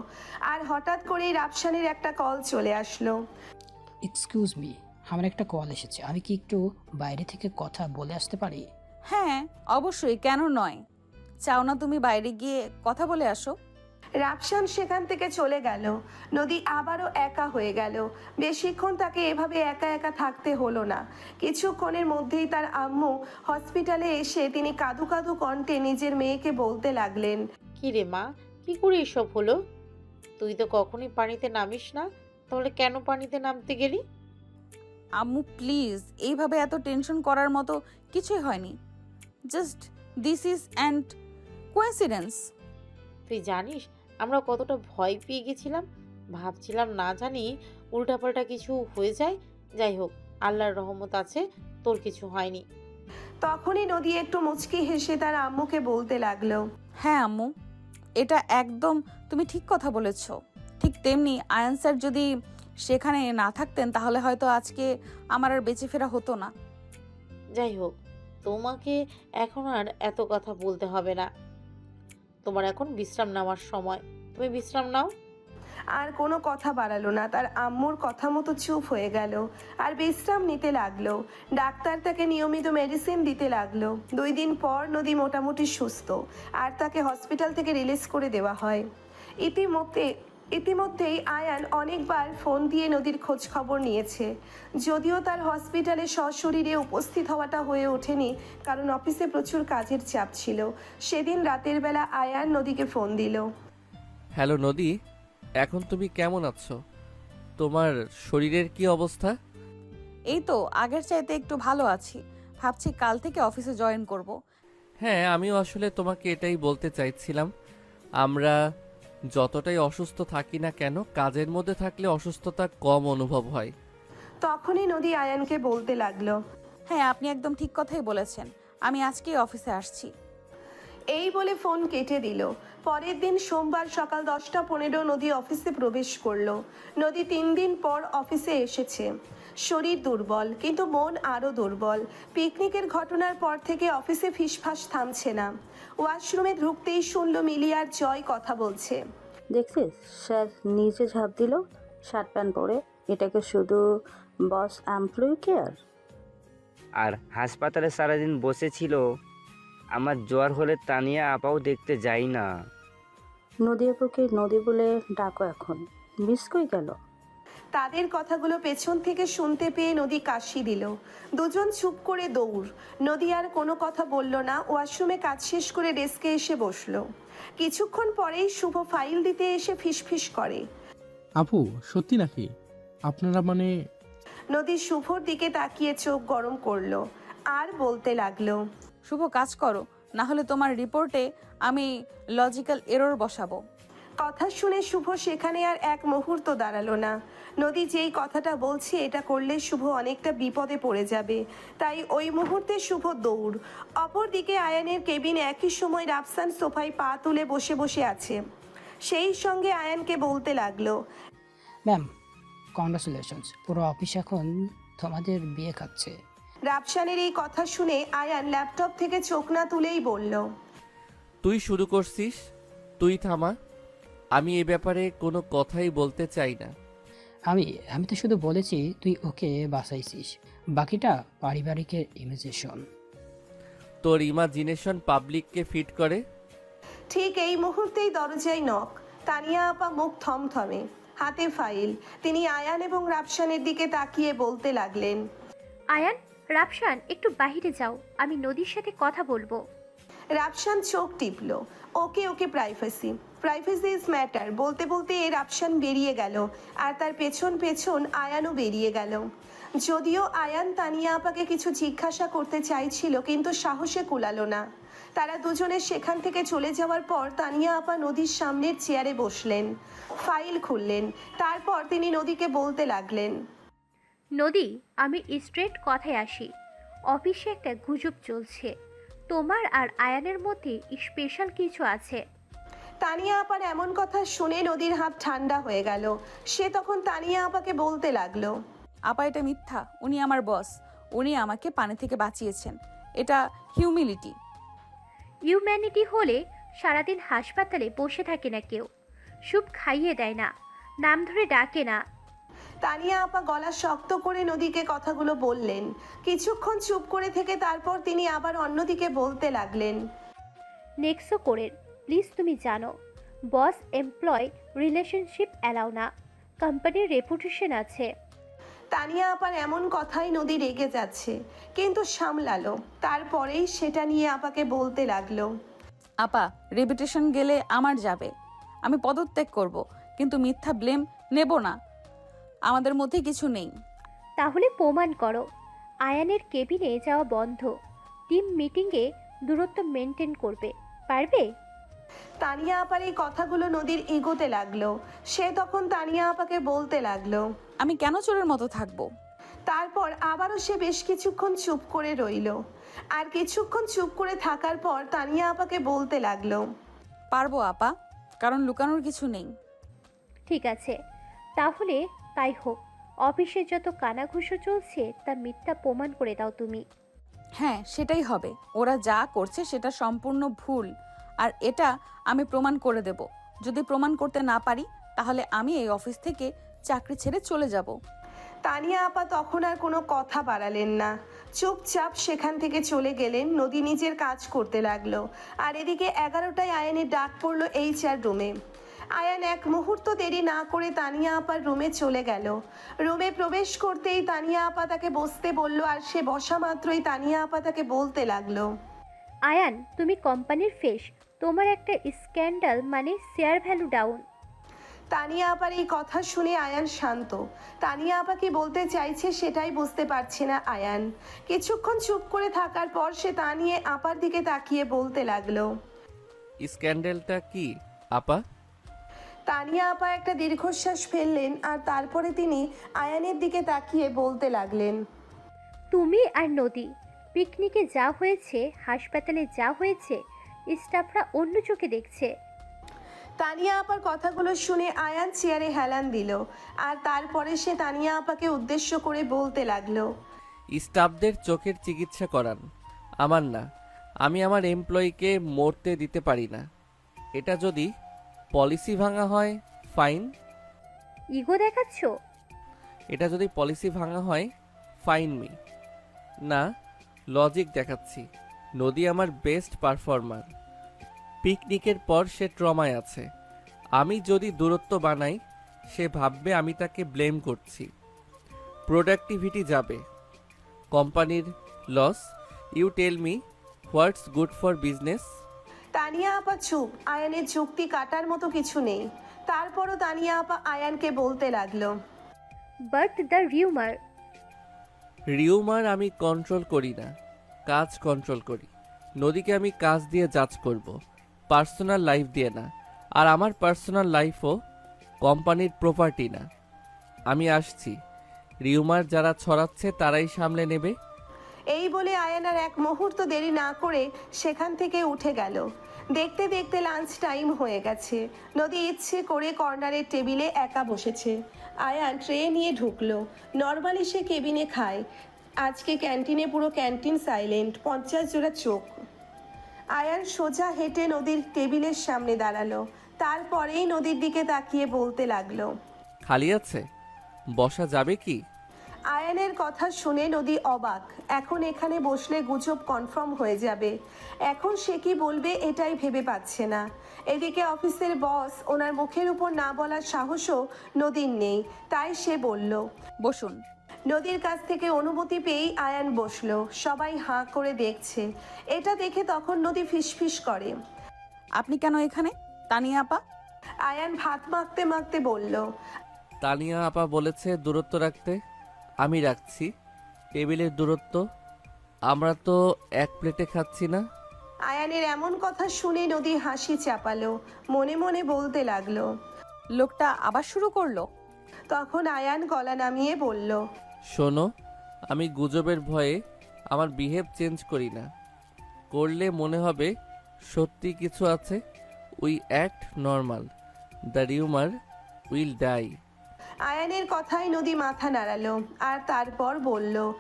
আর হঠাৎ করেই রাপসানের একটা কল চলে আসলো। এক্সকিউজ মি, আমার একটা কল এসেছে, আমি কি একটু বাইরে থেকে কথা বলে আসতে পারি? হ্যাঁ অবশ্যই, কেন নয়। চাও না তুমি বাইরে গিয়ে কথা বলে আসো? রাপসান সেখান থেকে চলে গেল। নদী আবারও একা হয়ে গেল। বেশিক্ষণ তাকে এভাবে একা একা থাকতে হলো না। কিছুক্ষণের মধ্যেই তার আম্মু হসপিটালে এসে তিনি কাঁদু কাঁদু কণ্ঠে নিজের মেয়েকে বলতে লাগলেন, কি রে মা, কি করে এসব হলো? তুই তো কখনোই পানিতে নামিস না, তাহলে কেন পানিতে নামতে গেলি? আম্মু প্লিজ, এইভাবে এত টেনশন করার মতো কিছুই হয়নি। Just this is and coincidence. তুই জানিস আমরা কতটা ভয় পেয়ে গেছিলাম, ভাবছিলাম না জানি উল্টাপাল্টা কিছু হয়ে যায়। যাই হোক, আল্লাহর রহমত আছে, তোর কিছু হয়নি। তখনই নদী একটু মুচকি হেসে তার আম্মুকে বলতে লাগলো, হ্যাঁ আম্মু, এটা একদম তুমি ঠিক কথা বলেছ। ঠিক তেমনি আয়ান স্যার যদি সেখানে না থাকতেন তাহলে হয়তো আজকে আমার আর বেঁচে ফেরা হতো না। যাই হোক, তোমাকে এখন আর এত কথা বলতে হবে না। তোমার এখন বিশ্রাম নেওয়ার সময়, তুমি বিশ্রাম নাও। আর কোনো কথা বাড়ালো না, তার আম্মুর কথা মতো চুপ হয়ে গেল আর বিশ্রাম নিতে লাগলো। ডাক্তার তাকে নিয়মিত মেডিসিন দিতে লাগলো। 2 দিন পর নদী মোটামুটি সুস্থ আর তাকে হসপিটাল থেকে রিলিজ করে দেওয়া হয়। ইতিমধ্যেই আয়ান অনেকবার ফোন দিয়ে নদীর খোঁজ খবর নিয়েছে, যদিও তার হসপিটালে সশরীরে উপস্থিত হওয়াটা হয়ে ওঠেনি, কারণ অফিসে প্রচুর কাজের চাপ ছিল। সেদিন রাতের বেলা আয়ান নদীকে ফোন দিল। হ্যালো নদী, এখন তুমি কেমন আছো? তোমার শরীরের কি অবস্থা? এই তো আগের চাইতে একটু ভালো আছি, ভাবছি কাল থেকে অফিসে জয়েন করব। হ্যাঁ, আমিও আসলে তোমাকে এটাই বলতে চাইছিলাম। আমরা যতটাই অসুস্থ থাকি না কেন, কাজের মধ্যে থাকলে অসুস্থতা কম অনুভব হয়। তখনই নদী আয়ানকে বলতে লাগলো, হ্যাঁ আপনি একদম ঠিক কথাই বলেছেন, আমি আজকেই অফিসে আসছি। এই বলে ফোন কেটে দিল। পরের দিন সোমবার সকাল 10:15 নদী অফিসে প্রবেশ করলো। নদী 3 দিন পর অফিসে এসেছে। শরীর দুর্বল, কিন্তু মন আরও দুর্বল। পিকনিকের ঘটনার পর থেকে অফিসে ফিসফাস থামছে না। ওয়াশরুমে ঢুকতেই শুনল মিলি আর জয় কথা বলছে। দেখছিস স্যার নিচে ঝাঁপ দিল শার্ট প্যান্ট পরে, এটাকে শুধু বস এমপ্লয়ি কেয়ার? আর হাসপাতালে সারাদিন বসেছিল। আমার জ্বর হলে তানিয়া আপাও দেখতে যাই না। নদী আপুকে নদী বলে ডাকো এখন, মিস কই গেল? তাদের কথাগুলো পেছন থেকে শুনতে পেয়ে নদী কাশি দিল। দুজন চুপ করে দৌড়। নদী আর কোনো কথা বলল না, ওয়াশরুমে কাজ শেষ করে ডেস্কে এসে বসলো। কিছুক্ষণ পরেই শুভ ফাইল দিতে এসে ফিসফিস করে, আপু সত্যি নাকি? আপনারা মানে? নদী শুভর দিকে তাকিয়ে চোখ গরম করলো আর বলতে লাগলো, শুভ কাজ করো, না হলে তোমার রিপোর্টে আমি লজিক্যাল এরর বসাবো। কথা শুনে শুভ সেখানে আর এক মুহূর্ত দাঁড়ালো না। নদী যেই কথাটা বলছে এটা করলে শুভ অনেকটা বিপদে পড়ে যাবে, তাই ওই মুহূর্তে শুভ দৌড়। অপরদিকে আয়ানের কেবিনে একই সময় রাফসান সোফায় পা তুলে বসে বসে আছে। সেই সঙ্গে আয়ানকে বলতে লাগলো, ম্যাম কংগ্রাচুলেশনস, পুরো অফিস এখন তোমাদের বিয়ে খাচ্ছে। রাফসানের এই কথা শুনে আয়ান ল্যাপটপ থেকে চোখ না তুলেই বলল, তুই শুরু করছিস, তুই থামা। আমি এ ব্যাপারে কোনো কথাই বলতে চাই না। আমি আমি তো শুধু বলেছি তুই ওকে বাঁচাইছিস, বাকিটা পারিবারিকের ইমেজিনেশন। তোর ইমাজিনেশন পাবলিককে ফিট করে। ঠিক এই মুহূর্তেই দরজায় নক। তানিয়া আপা মুখ থমথমে, হাতে ফাইল। তিনি আয়ান এবং রাফসানের দিকে তাকিয়ে বলতে লাগলেন, আয়ান, রাফসান, একটু বাইরে যাও, আমি নদীর সাথে কথা বলবো। রাফসান চোখ টিপল। ওকে ওকে, প্রাইভেসি প্রাইভেসি ইজ ম্যাটার বলতে বলতে রাফসান বেরিয়ে গেল, আর তার পেছন পেছন আয়ানও বেরিয়ে গেল। যদিও আয়ান তানিয়া আপাকে কিছু জিজ্ঞাসা করতে চাইছিল, কিন্তু সাহসে কুলালো না। তারা দুজনে সেখান থেকে চলে যাওয়ার পর তানিয়া আপা নদীর সামনের চেয়ারে বসলেন, ফাইল খুললেন। তারপর তিনি নদীকে বলতে লাগলেন, নদী, আমি স্ট্রেট কথায় আসি। অফিসে একটা গুজব চলছে, তোমার আর আয়ানের মধ্যে স্পেশাল কিছু আছে। তানিয়া আপার এমন কথা শুনে নদীর হাত ঠান্ডা হয়ে গেল। সে তখন তানিয়া আপাকে বলতে লাগলো, আপা এটা মিথ্যা, উনি আমার বস, উনি আমাকে পানি থেকে বাঁচিয়েছেন, এটা হিউমিলিটি। হিউম্যানিটি হলে সারাদিন হাসপাতালে বসে থাকে না কেউ, স্যুপ খাইয়ে দেয় না, নাম ধরে ডাকে না। তানিয়া আপা গলা শক্ত করে নদীকে কথাগুলো বললেন। কিছুক্ষণ চুপ করে থেকে তারপর তিনি আবার অন্যদিকে বলতে লাগলেন, নেক্সো করে প্লিজ, তুমি জানো বস এমপ্লয় রিলেশনশিপ অ্যালাউ না, কোম্পানির রেপুটেশন আছে। তানিয়া আপার এমন কথাই নদী রেগে যাচ্ছে, কিন্তু সামলালো। তারপরেই সেটা নিয়ে আপাকে বলতে লাগলো, আপা, রেপুটেশন গেলে আমার যাবে, আমি পদত্যাগ করব, কিন্তু মিথ্যা ব্লেম নেব না। আমাদের মধ্যে কিছু নেই। তাহলে প্রমাণ করো। আয়ানের কেবিনে যাওয়া বন্ধ, টিম মিটিংয়ে দূরত্ব মেনটেন করবে, পারবে? তানিয়া আপার এই কথাগুলো নদীর এগোতে লাগলো। সে তখন তানিয়া আপাকে বলতে লাগলো, আমি কেন চোরের মতো থাকবো? তারপর আবারও সে বেশ কিছুক্ষণ চুপ করে রইল। আর কিছুক্ষণ চুপ করে থাকার পর তানিয়া আপাকে বলতে লাগলো, পারবো আপা, কারণ লুকানোর কিছু নেই। ঠিক আছে, তাহলে তাই হোক। অফিসে যত কানাঘুষো চলছে তা মিথ্যা প্রমাণ করে দাও তুমি। হ্যাঁ, সেটাই হবে। ওরা যা করছে সেটা সম্পূর্ণ ভুল, আর এটা আমি প্রমাণ করে দেব। যদি প্রমাণ করতে না পারি তাহলে আমি এই অফিস থেকে চাকরি ছেড়ে চলে যাব। তানিয়া আপা তখন আর কোনো কথা বাড়ালেন না, চুপচাপ সেখান থেকে চলে গেলেন। নদী নিজের কাজ করতে লাগলো। আর এদিকে 11টায় আয়ানের ডাক পড়লো HR রুমে। আয়ান এক মুহূর্ত দেরি না করে তানিয়া আপার রুমে চলে গেল। রুমে প্রবেশ করতেই তানিয়া আপা তাকে বসতে বলল, আর সে বসা মাত্রই তানিয়া আপা তাকে বলতে লাগলো, আয়ান, তুমি কোম্পানির ফেস, তোমার একটা স্ক্যান্ডাল মানে শেয়ার ভ্যালু ডাউন। তানিয়া আপার এই কথা শুনে আয়ান শান্ত। তানিয়া আপা কি বলতে চাইছে সেটাই বুঝতে পারছে না আয়ান। কিছুক্ষণ চুপ করে থাকার পর সে তানিয়া আপার দিকে তাকিয়ে বলতে লাগলো, স্ক্যান্ডেলটা কি আপা? তানিয়া আপা একটা দীর্ঘশ্বাস ফেললেন, আর তারপরে তিনি আয়ানের দিকে তাকিয়ে বলতে লাগলেন, তুমি আর নদী পিকনিকে যা হয়েছে, হাসপাতালে যা হয়েছে, স্টাফরা অন্য চোখে দেখছে। তানিয়া আপার কথাগুলো শুনে আয়ান চেয়ারে হেলান দিল, আর তারপরে সে তানিয়া আপাকে উদ্দেশ্য করে বলতে লাগলো, স্টাফদের চোখের চিকিৎসা করান, আমার না। আমি আমার এমপ্লয়িকে মরতে দিতে পারি না। এটা যদি পলিসি ভাঙা হয় ফাইন। ইগো দেখাচ্ছ? এটা যদি পলিসি ভাঙা হয় ফাইন মি। না, লজিক দেখাচ্ছি। নদী আমার বেস্ট পারফর্মার। পিকনিকের পর সে ট্রমায় আছে। আমি যদি দূরত্ব বানাই সে ভাববে আমি তাকে ব্লেম করছি। প্রোডাক্টিভিটি যাবে, কোম্পানির loss. You tell me what's good for business. Tania আপা চুপ। আয়ানের যুক্তি কাটার মতো কিছু নেই। তারপরও তানিয়া আপা আয়ানকে বলতে লাগলো, বাট দ্য রিউমার। রিউমার আমি কন্ট্রোল করি না, কাজ কন্ট্রোল করি। নদীকে আমি কাজ দিয়ে জাজ করব, পার্সোনাল লাইফ দিয়ে না। আর আমার পার্সোনাল লাইফও কোম্পানির প্রপার্টি না। আমি আসছি, রিউমার যারা ছড়াচ্ছে তারাই সামলে নেবে। এই বলে আয়ান আর এক মুহূর্ত দেরি না করে সেখান থেকে উঠে গেল। দেখতে দেখতে লাঞ্চ টাইম হয়ে গেছে। নদী ইচ্ছে করে কর্নারের টেবিলে একা বসেছে। আয়ান ট্রে নিয়ে ঢুকলো। নর্মালি সে কেবিনে খায়, আজকে ক্যান্টিনে পুরো ক্যান্টিন সাইলেন্ট, 50 জোড়া চোখ। আয়ান সোজা হেঁটে নদীর টেবিলের সামনে দাঁড়ালো। তারপরেই নদীর দিকে তাকিয়ে বলতে লাগলো, খালি আছে? বসা যাবে কি? আয়ানের কথা শুনে নদী অবাক। এখন এখানে বসলে গুজব কনফার্ম হয়ে যাবে। এখন সে কি বলবে এটাই ভেবে পাচ্ছে না। এদিকে অফিসের বস ওনার মুখের উপর না বলার সাহসও নদীর নেই, তাই সে বলল। বসুন। নদীর কাছ থেকে অনুমতি পেয়েই আয়ান বসলো। সবাই হাঁ করে দেখছে। এটা দেখে তখন নদী ফিসফিস করে। আপনি কেন এখানে, তানিয়া আপা? আয়ান ভাত মাখতে মাখতে বলল। তানিয়া আপা বলেছে দূরত্ব রাখতে, আমি রাখছি। টেবিলের দূরত্ব, আমরা তো এক প্লেটে খাচ্ছি না। আয়ানের এমন কথা শুনে নদী হাসি চাপালো, মনে মনে বলতে লাগলো। লোকটা আবার শুরু করলো। তখন আয়ান গলা নামিয়ে বলল। শোনো, আমি গুজবের ভয়ে আমার বিহেভ চেঞ্জ করি না। করলে মনে হবে সত্যি কিছু আছে। We act normal, the rumour will die. আয়ানের কথায় নদী মাথা নাড়ালো আর তারপর বলল।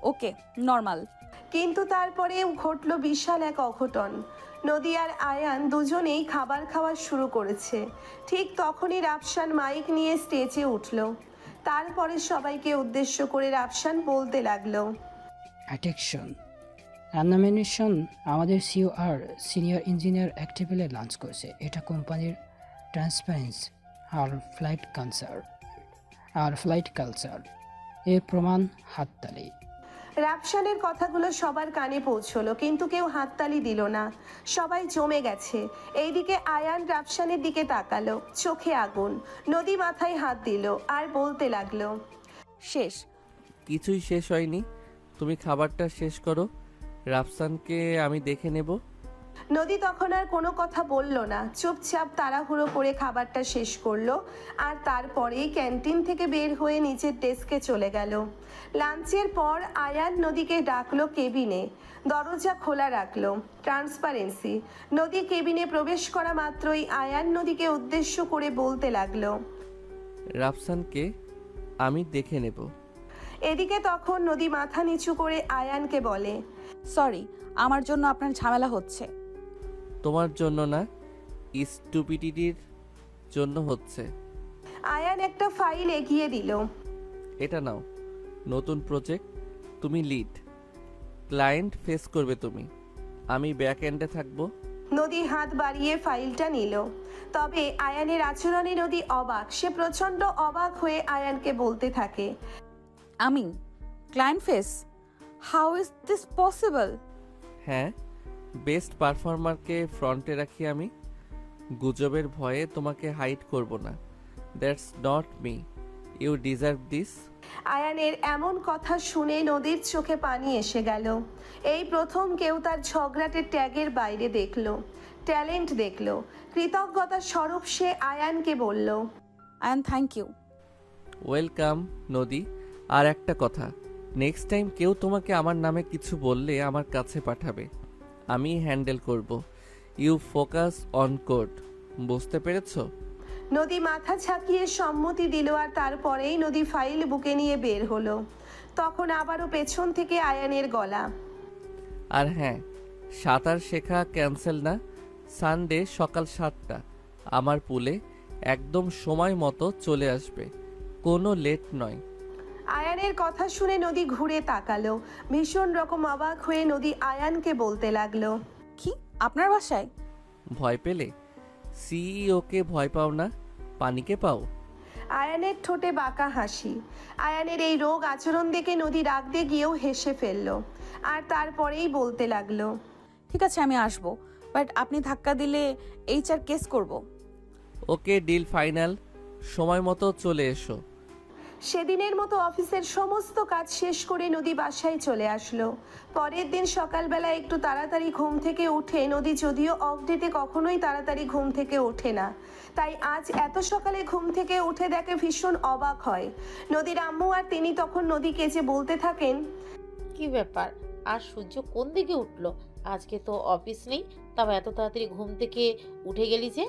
Okay, normal. কিন্তু তারপরেও ঘটলো বিশাল এক অঘটন। নদী আর আয়ান দুজনেই খাবার খাওয়া শুরু করেছে। ঠিক তখনই রাফসান মাইক নিয়ে স্টেজে উঠল। তারপরে সবাইকে উদ্দেশ্য করে রাফসান বলতে লাগলো। অ্যাটেকশন, অ্যানামিনেশন, আমাদের সিও আর সিনিয়র ইঞ্জিনিয়ার এক টেবিলে লাঞ্চ করেছে। এটা কোম্পানির ট্রান্সপারেন্সি আর ফ্লাইট কালচার এর প্রমাণ। হাততালি। রাফসানের কথাগুলো সবার কানে পৌঁছলো, কিন্তু কেউ হাততালি দিল না। সবাই জমে গেছে। এইদিকে আয়ান রাফসানের দিকে তাকালো, চোখে আগুন। নদী মাথায় হাত দিল আর বলতে লাগলো। শেষ। কিছুই শেষ হয়নি, তুমি খাবারটা শেষ করো। রাফসানকে আমি দেখে নেব। নদী তখন আর কোনো কথা বলল না, চুপচাপ তাড়াহুড়ো করে খাবারটা শেষ করলো। আর তারপরেই ক্যান্টিন থেকে বের হয়ে নিচের ডেস্কে চলে গেল। লাঞ্চের পর আয়ান নদীকে ডাকলো কেবিনে। দরজা খোলা রাখলো। ট্রান্সপারেন্সি। নদী কেবিনে প্রবেশ করা মাত্রই আয়ান নদীকে উদ্দেশ্য করে বলতে লাগলো। রাফসানকে আমি দেখে নেব। এদিকে তখন নদী মাথা নিচু করে আয়ানকে বলে। সরি, আমার জন্য আপনার ঝামেলা হচ্ছে। তোমার জন্য না, স্টুপিডিটির জন্য হচ্ছে। আয়ান একটা ফাইল এগিয়ে দিল। এটা নাও, নতুন প্রজেক্ট, তুমি লিড। ক্লায়েন্ট ফেস করবে তুমি, আমি ব্যাক এন্ডে থাকবো। নদী হাত বাড়িয়ে ফাইলটা নিল। তবে আয়ানের আচরণে নদী অবাক। সে প্রচণ্ড অবাক হয়ে আয়ানকে বলতে থাকে। আমি client face? How is this possible? হ্যাঁ, বেস্ট পারফর্মারকে ফ্রন্টে রাখি আমি। গুজবের ভয়ে তোমাকে হাইড করব না। That's not me, you deserve this. আয়ানের এমন কথা শুনে নদীর চোখে পানি এসে গেল। এই প্রথম কেউ তার ঝগড়াটে ট্যাগের বাইরে দেখলো, ট্যালেন্ট দেখলো। কৃতজ্ঞতা স্বরূপ সে আয়ানকে বলল। Ayaan, thank you. ওয়েলকাম নদী। আর একটা কথা, নেক্সট টাইম কেউ তোমাকে আমার নামে কিছু বললে আমার কাছে পাঠাবে, আমি হ্যান্ডেল করব। ইউ ফোকাস অন কোড, বুঝতে পেরেছো? নদী মাথা ঝাঁকিয়ে সম্মতি দিল আর তারপরেই নদী ফাইল বুকে নিয়ে বের হলো। তখন আবারও পেছন থেকে আয়ানের গলা। আর হ্যাঁ, সাঁতার শেখা ক্যান্সেল না। সানডে সকাল 7টা আমার পুলে, একদম সময় মতো চলে আসবে, কোনো লেট নয়। আয়ানের কথা শুনে নদী ঘুরে তাকালো। ভীষণ রকম অবাক হয়ে নদী আয়ানকে বলতে লাগলো। কি, আপনার বাসায়? ভয় পেলে? সিইওকে ভয় পাও না, পানিকে পাও। আয়ানের ঠোঁটে বাঁকা হাসি। আয়ানের এই রোগ আচরণ দেখে নদী রাগ দিয়ে গিয়েও হেসে ফেললো। আর তারপরেই বলতে লাগলো। ঠিক আছে, আমি আসবো, বাট আপনি ধাক্কা দিলে HR কেস করব। ওকে, ডিল ফাইনাল। সময় মতো চলে এসো। সেদিনের মতো অফিসের সমস্ত কাজ শেষ করে নদী বাসায় চলে আসলো। পরের দিন সকালবেলা একটু তাড়াতাড়ি ঘুম থেকে উঠে নদী, যদিও অফ ডেতে কখনোই তাড়াতাড়ি ঘুম থেকে ওঠে না, তাই আজ এত সকালে ঘুম থেকে উঠে দেখে ভীষণ অবাক হয়। নদীর আম্মু আর তিনি তখন নদীকে যে বলতে থাকেন। কি ব্যাপার, আর সূর্য কোন দিকে উঠলো? আজকে তো অফিস নেই, তাও এত তাড়াতাড়ি ঘুম থেকে উঠে গেলি যে?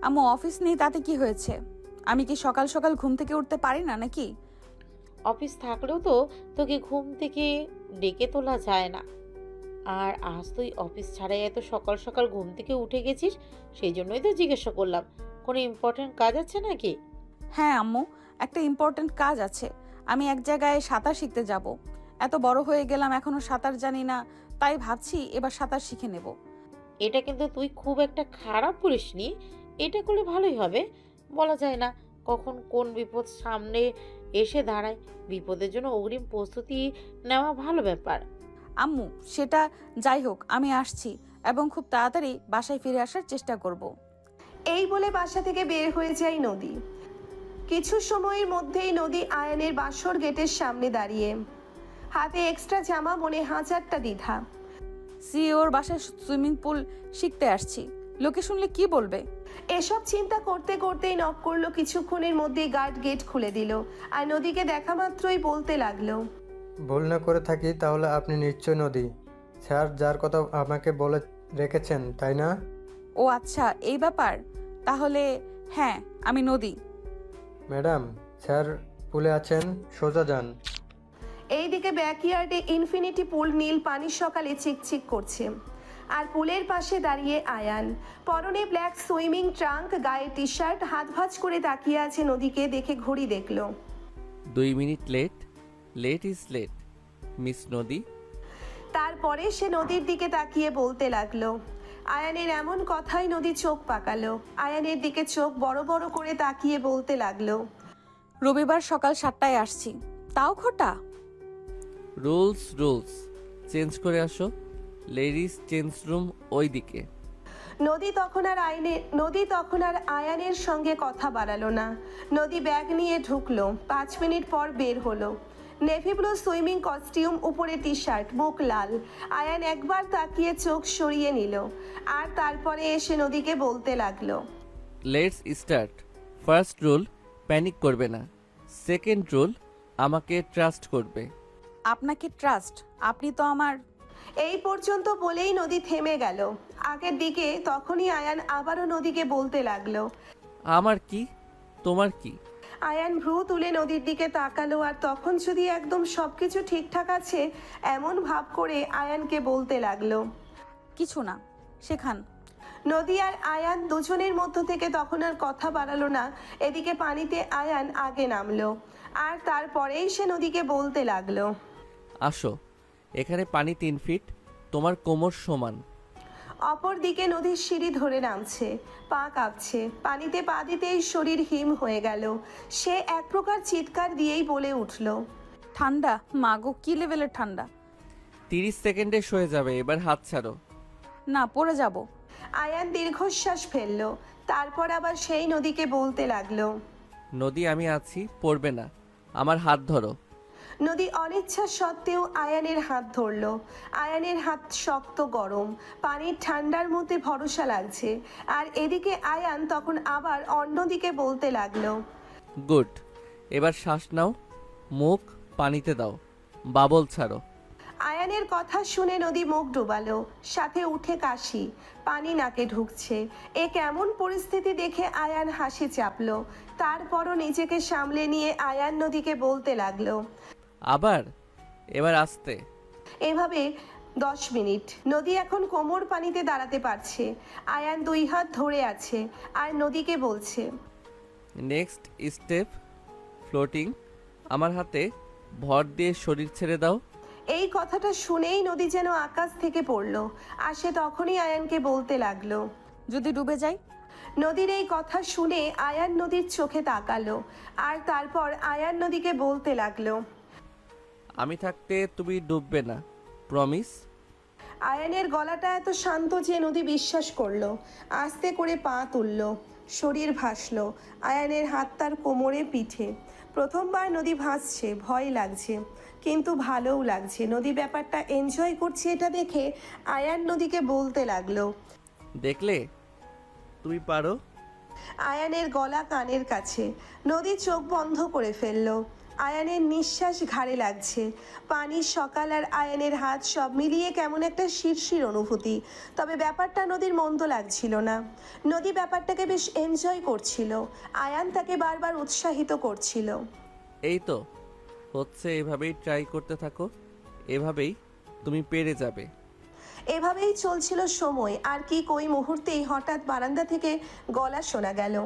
আম্মু, অফিস নেই তাতে কি হয়েছে? আমি কি সকাল সকাল ঘুম থেকে উঠতে পারি না নাকি? অফিস থাকলেও তো তোকে ঘুম থেকে ডেকে তোলা যায় না। আর আজ তুই অফিস ছাড়াই এত সকাল সকাল ঘুম থেকে উঠে গেছিস, সেই জন্যই তো জিজ্ঞাসা করলাম, কোনো ইম্পর্টেন্ট কাজ আছে নাকি? হ্যাঁ আম্মু, একটা ইম্পর্ট্যান্ট কাজ আছে। আমি এক জায়গায় সাঁতার শিখতে যাব। এত বড় হয়ে গেলাম এখনো সাঁতার জানি না, তাই ভাবছি এবার সাঁতার শিখে নেব। এটা কিন্তু তুই খুব একটা খারাপ করিসনি। এটা করলে ভালোই হবে। বলা যায় না কখন কোন বিপদ সামনে এসে দাঁড়ায়। বিপদের জন্য অগ্রিম প্রস্তুতি নেওয়া ভালো ব্যাপার। আম্মু, সেটা যাই হোক, আমি আসছি এবং খুব তাড়াতাড়ি বাসায় ফিরে আসার চেষ্টা করব। এই বলে বাসা থেকে বের হয়ে যায় নদী। কিছু সময়ের মধ্যেই নদী আয়ানের বাসর গেটের সামনে দাঁড়িয়ে, হাতে এক্সট্রা জামা, মনে হাজারটা দ্বিধা। সিওর বাসায় সুইমিং পুল শিখতে আসছি, লোকে শুনলে কি বলবে? এসব চিন্তা করতে করতেই নক করলো। কিছুক্ষণের মধ্যেই গার্ড গেট খুলে দিল আর নদীকে দেখা মাত্রই বলতে লাগলো, ভুল না করে থাকি তাহলে আপনি নিশ্চয় নদী স্যার, যার কথা আমাকে বলে রেখেছেন, তাই না? ও আচ্ছা, এই ব্যাপার। তাহলে হ্যাঁ, আমি নদী। ম্যাডাম, স্যার পুলে আছেন, সোজা যান। এইদিকে ব্যাকইয়ার্ডে ইনফিনিটি পুল নীল পানির সকালে চিকচিক করছে। আর পুলের পাশে দাঁড়িয়ে আয়ান, পরনে ব্ল্যাক সুইমিং ট্রাঙ্ক, গায়ে টি শার্ট, হাত ভাঁজ করে তাকিয়ে আছে নদীকে দেখে ঘড়ি দেখলো। 2 minute late. Late is late, miss Nadi. তারপরে সে নদীর দিকে তাকিয়ে বলতে লাগলো। আয়ানের এমন কথায় নদী চোখ পাকালো। আয়ানের দিকে চোখ বড় বড় করে তাকিয়ে বলতে লাগলো, রবিবার সকাল 7টায় আসছি, তাও খোটা। রুলস চেঞ্জ করে আসো। লেডিস চেঞ্জ রুম ওই দিকে। নদী তখন আর আয়ানের সঙ্গে কথা বাড়ালো না। নদী ব্যাগ নিয়ে ঢুকলো। 5 মিনিট পর বের হলো। নেভি ব্লু সুইমিং কস্টিউম, উপরে টি শার্ট, মুখ লাল। আয়ান একবার তাকিয়ে চোখ সরিয়ে নিল আর তারপরে এসে নদীকে বলতে লাগলো, let's start. First rule, panic করবে না। সেকেন্ড রুল, আমাকে ট্রাস্ট করবে। আপনাকে ট্রাস্ট? আপনি তো আমার। এই পর্যন্ত বলেই নদী থেমে গেল আগের দিকে। তখনই আয়ান আবারও নদীকে বলতে লাগলো, আমার কি, তোমার কি? আয়ান ভ্রু তুলে নদীর দিকে তাকালো আর তখন যদি একদম সবকিছু ঠিকঠাক আছে এমন ভাব করে আয়ানকে বলতে লাগলো, কিছু না, শেখান। নদী আর আয়ান দুজনের মধ্য থেকে তখন আর কথা বাড়ালো না। এদিকে পানিতে আয়ান আগে নামলো আর তারপরেই সে নদীকে বলতে লাগলো, আসো, এখানে পানি 3 ফিট, তোমার কোমর সমান। অপর দিকে নদীর সিঁড়ি ধরে নামছে, পা কাঁপছে। পানিতে পা দিতেই শরীর হিম হয়ে গেল। সে এক প্রকার চিৎকার দিয়েই বলে উঠল, ঠান্ডা? মাগো, কি লেভেলের ঠান্ডা! 30 সেকেন্ডে সয়ে যাবে, এবার হাত ছাড়ো। না, পড়ে যাব। আয়ান দীর্ঘশ্বাস ফেললো। তারপর আবার সেই নদীকে বলতে লাগলো, নদী আমি আছি, পড়বে না, আমার হাত ধরো। নদী অনিচ্ছা সত্ত্বেও আয়ানের হাত ধরল। আয়ানের হাত শক্ত গরম, পানির ঠান্ডার মধ্যে ভরসা লাগছে। আর এদিকে আয়ান তখন আবার অন্যদিকে বলতে লাগলো, গুড, এবার শ্বাস নাও, মুখ পানিতে দাও, বাবল ছাড়ো। আয়ানের কথা শুনে নদী মুখ ডুবালো, সাথে উঠে কাশি, পানি নাকে ঢুকছে। এ কেমন পরিস্থিতি দেখে আয়ান হাসি চাপলো। তারপরও নিজেকে সামলে নিয়ে আয়ান নদীকে বলতে লাগলো, আবার, এবার আস্তে। এভাবে 10 মিনিট। নদী এখন কোমর পানিতে দাঁড়াতে পারছে। আয়ান 2 হাত ধরে আছে আর নদীকে বলছে, নেক্সট স্টেপ ফ্লোটিং। আমার হাতে ভর দিয়ে শরীর ছেড়ে দাও। এই কথাটা শুনেই নদী যেন আকাশ থেকে পড়লো আর সে তখনই আয়ানকে বলতে লাগলো, যদি ডুবে যাই? নদীর এই কথা শুনে আয়ান নদীর চোখে তাকালো আর তারপর আয়ান নদীকে বলতে লাগলো, আমি থাকতে তুমি ডুববে না, প্রমিস। আয়ানের গলাটা এত শান্ত যে নদী বিশ্বাস করলো। আস্তে করে পা তুললো, শরীর ভাসলো। আয়ানের হাত তার কোমরে, পিঠে। প্রথমবার নদী ভাসছে, ভয় লাগছে কিন্তু ভালোও লাগছে। নদী ব্যাপারটা এনজয় করছে, এটা দেখে আয়ান নদীকে বলতে লাগলো, দেখলে তুমি পারো। আয়ানের গলা কানের কাছে। নদী চোখ বন্ধ করে ফেললো। আয়ানের নিঃশ্বাস ঘাড়ে লাগছে। পানির সকাল আর আয়ানের হাত সব মিলিয়ে কেমন একটা শিরশির অনুভূতি। তবে ব্যাপারটা নদীর মন্দ লাগছিল না। নদী ব্যাপারটাকে বেশ এনজয় করছিল। আয়ান তাকে বারবার উৎসাহিত করছিল। এই তো হচ্ছে, এভাবেই ট্রাই করতে থাকো, এভাবেই তুমি পেরে যাবে। এভাবেই চলছিল সময়। আর কি কই মুহূর্তেই হঠাৎ বারান্দা থেকে গলা শোনা গেল।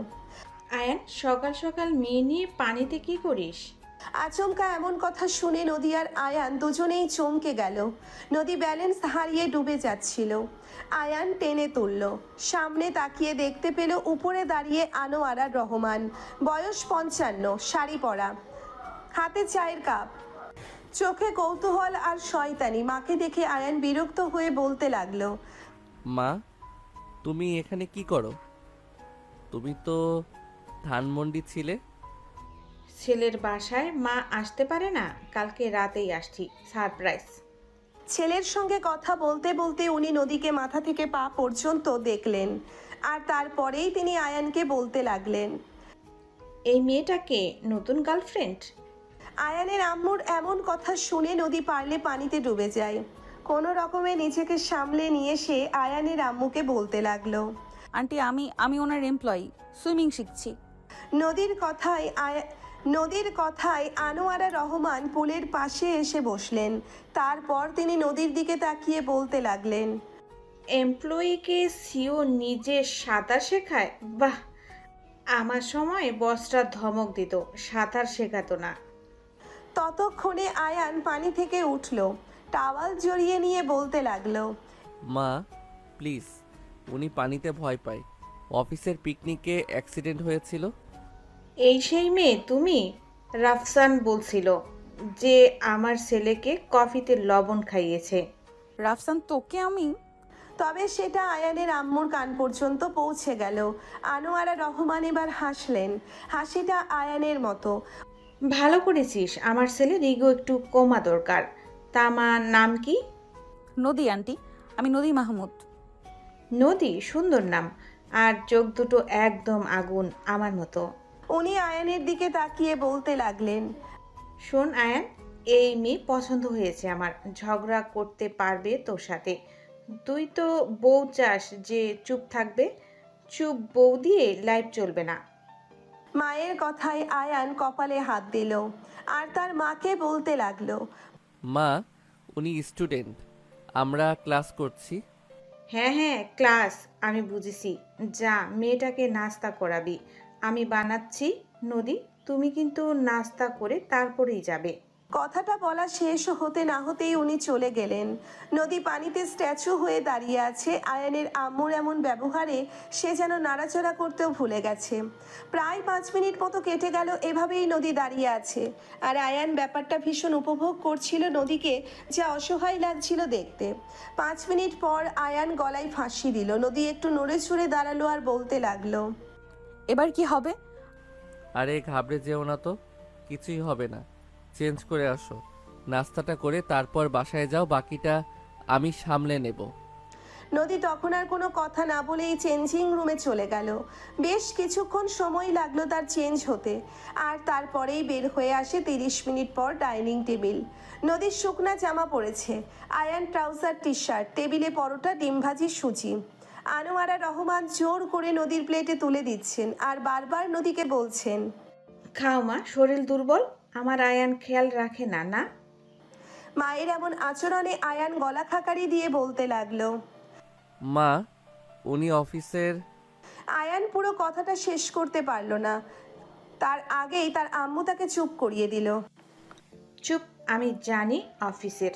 আয়ান, সকাল সকাল মেয়ে নিয়ে পানিতে কি করিস? আচমকা এমন কথা শুনে নদী আর আয়ান দুজনেই চমকে গেল। নদী ব্যালেন্স হারিয়ে ডুবে যাচ্ছিল। আয়ান টেনে তুলল, সামনে তাকিয়ে দেখতে পেল উপরে দাঁড়িয়ে আনোয়ারা রহমান, বয়স 55, শাড়ি পরা, হাতে চায়ের কাপ, চোখে কৌতূহল আর শয়তানি। মাকে দেখে আয়ান বিরক্ত হয়ে বলতে লাগলো, মা, তুমি এখানে কি করো? তুমি তো ধানমন্ডি ছিলে। ছেলের বাসায় মা আসতে পারে না, কালকে রাতেই আসছি, সারপ্রাইজ। ছেলের সঙ্গে কথা বলতে বলতে উনি নদীকে মাথা থেকে পা পর্যন্ত দেখলেন, আর তারপরেই তিনি আয়ানকে বলতে লাগলেন, এই মেয়েটাকে নতুন গার্লফ্রেন্ড? আয়ানের আম্মুর এমন কথা শুনে নদী পারলে পানিতে ডুবে যায়। কোনো রকমে নিজেকে সামলে নিয়ে সে আয়ানের আম্মুকে বলতে লাগলো, আন্টি আমি ওনার এমপ্লয়ি, সুইমিং শিখছি। নদীর কথায় আনোয়ারা রহমান পুলের পাশে এসে বসলেন। তারপর তিনি নদীর দিকে তাকিয়ে বলতে লাগলেন, এমপ্লয়িকে সিও নিজে সাঁতার শেখায়? বাহ, আমার সময় বসরা ধমক দিত, সাঁতার শেখাতো না। ততক্ষণে আয়ান পানি থেকে উঠল, টাওয়াল জড়িয়ে নিয়ে বলতে লাগলো, মা প্লিজ, উনি পানিতে ভয় পায়। অফিসের পিকনিকে অ্যাক্সিডেন্ট হয়েছিল। এই সেই মেয়ে তুমি? রাফসান বলছিল যে আমার ছেলেকে কফিতে লবণ খাইয়েছে। রাফসান তোকে আমি? তবে সেটা আয়ানের আম্মুর কান পর্যন্ত পৌঁছে গেল। আনোয়ারা রহমান এবার হাসলেন, হাসিটা আয়ানের মতো। ভালো করেছিস, আমার ছেলের ইগো একটু কমা দরকার। তা আমার নাম কি? নদী আন্টি, আমি নদী মাহমুদ। নদী, সুন্দর নাম, আর চোখ দুটো একদম আগুন, আমার মতো। উনি আয়ানের দিকে তাকিয়ে বলতে লাগলেন, শোন আয়ান, এই মেয়ে পছন্দ হয়েছে আমার, ঝগড়া করতে পারবে তোর সাথে। তুই তো বউ চাস যে চুপ থাকবে, চুপ বউ দিয়ে লাইফ চলবে না। মায়ের কথায় আয়ান কপালে হাত দিল আর তার মাকে বলতে লাগলো, মা, উনি স্টুডেন্ট, আমরা ক্লাস করছি। হ্যাঁ হ্যাঁ, ক্লাস, আমি বুঝেছি। যা, মেয়েটাকে নাস্তা করাবি, আমি বানাচ্ছি। নদী, তুমি কিন্তু নাস্তা করে তারপরেই যাবে। কথাটা বলা শেষ হতে না হতেই উনি চলে গেলেন। নদী পানিতে স্ট্যাচু হয়ে দাঁড়িয়ে আছে। আয়ানের আম্মুর এমন ব্যবহারে সে যেন নাড়াচড়া করতেও ভুলে গেছে। প্রায় 5 মিনিট মতো কেটে গেল এভাবেই নদী দাঁড়িয়ে আছে, আর আয়ান ব্যাপারটা ভীষণ উপভোগ করছিল নদীকে, যা অসহায় লাগছিল দেখতে। 5 মিনিট পর আয়ান গলায় ফাঁসি দিল। নদী একটু নড়ে চড়ে দাঁড়ালো আর বলতে লাগলো, এবার কি হবে? আরে ঘাবড়ে যেও না তো, কিছুই হবে না। চেঞ্জ করে আসো, নাস্তাটা করে তারপর বাসায় যাও, বাকিটা আমি সামলে নেব। নদী তখন আর কোনো কথা না বলেই চেঞ্জিং রুমে চলে গেল। বেশ কিছুক্ষণ সময় লাগলো তার চেঞ্জ হতে, আর তারপরেই বের হয়ে আসে 30 মিনিট পর ডাইনিং টেবিল। নদীর শুকনা জামা পরেছে, আয়ান ট্রাউজার টি শার্ট, টেবিলে পরোটা, ডিম ভাজি, সুজি। আনোয়ারা রহমান জোর করে নদীর প্লেটে তুলে দিচ্ছেন আর বারবার নদীকে বলছেন, খাও মা, শরীর দুর্বল। আমার আয়ান খেয়াল রাখে না না? মায়ের এমন আচরণে আয়ান গলা খাকারি দিয়ে বলতে লাগলো, মা, উনি অফিসের। আয়ান পুরো কথাটা শেষ করতে পারল না, তার আগেই তার আম্মু তাকে চুপ করিয়ে দিল। চুপ, আমি জানি অফিসের,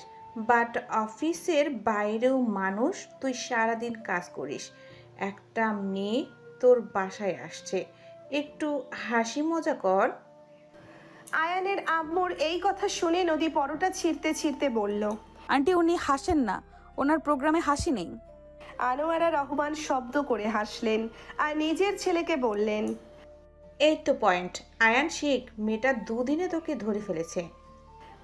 বাট অফিসের বাইরেও মানুষ। তুই সারাদিন কাজ করিস, একটা মেয়ে তোর বাসায় আসছে, একটু হাসি মজা কর। আয়ানের আম্মুর এই কথা শুনে নদী পরোটা ছিঁড়তে ছিঁড়তে বলল, আন্টি উনি হাসেন না, ওনার প্রোগ্রামে হাসি নেই। আনোয়ারা রহমান শব্দ করে হাসলেন আর নিজের ছেলেকে বললেন, এই তো পয়েন্ট। আয়ান শেখ, মেয়েটা 2 দিনে তোকে ধরে ফেলেছে।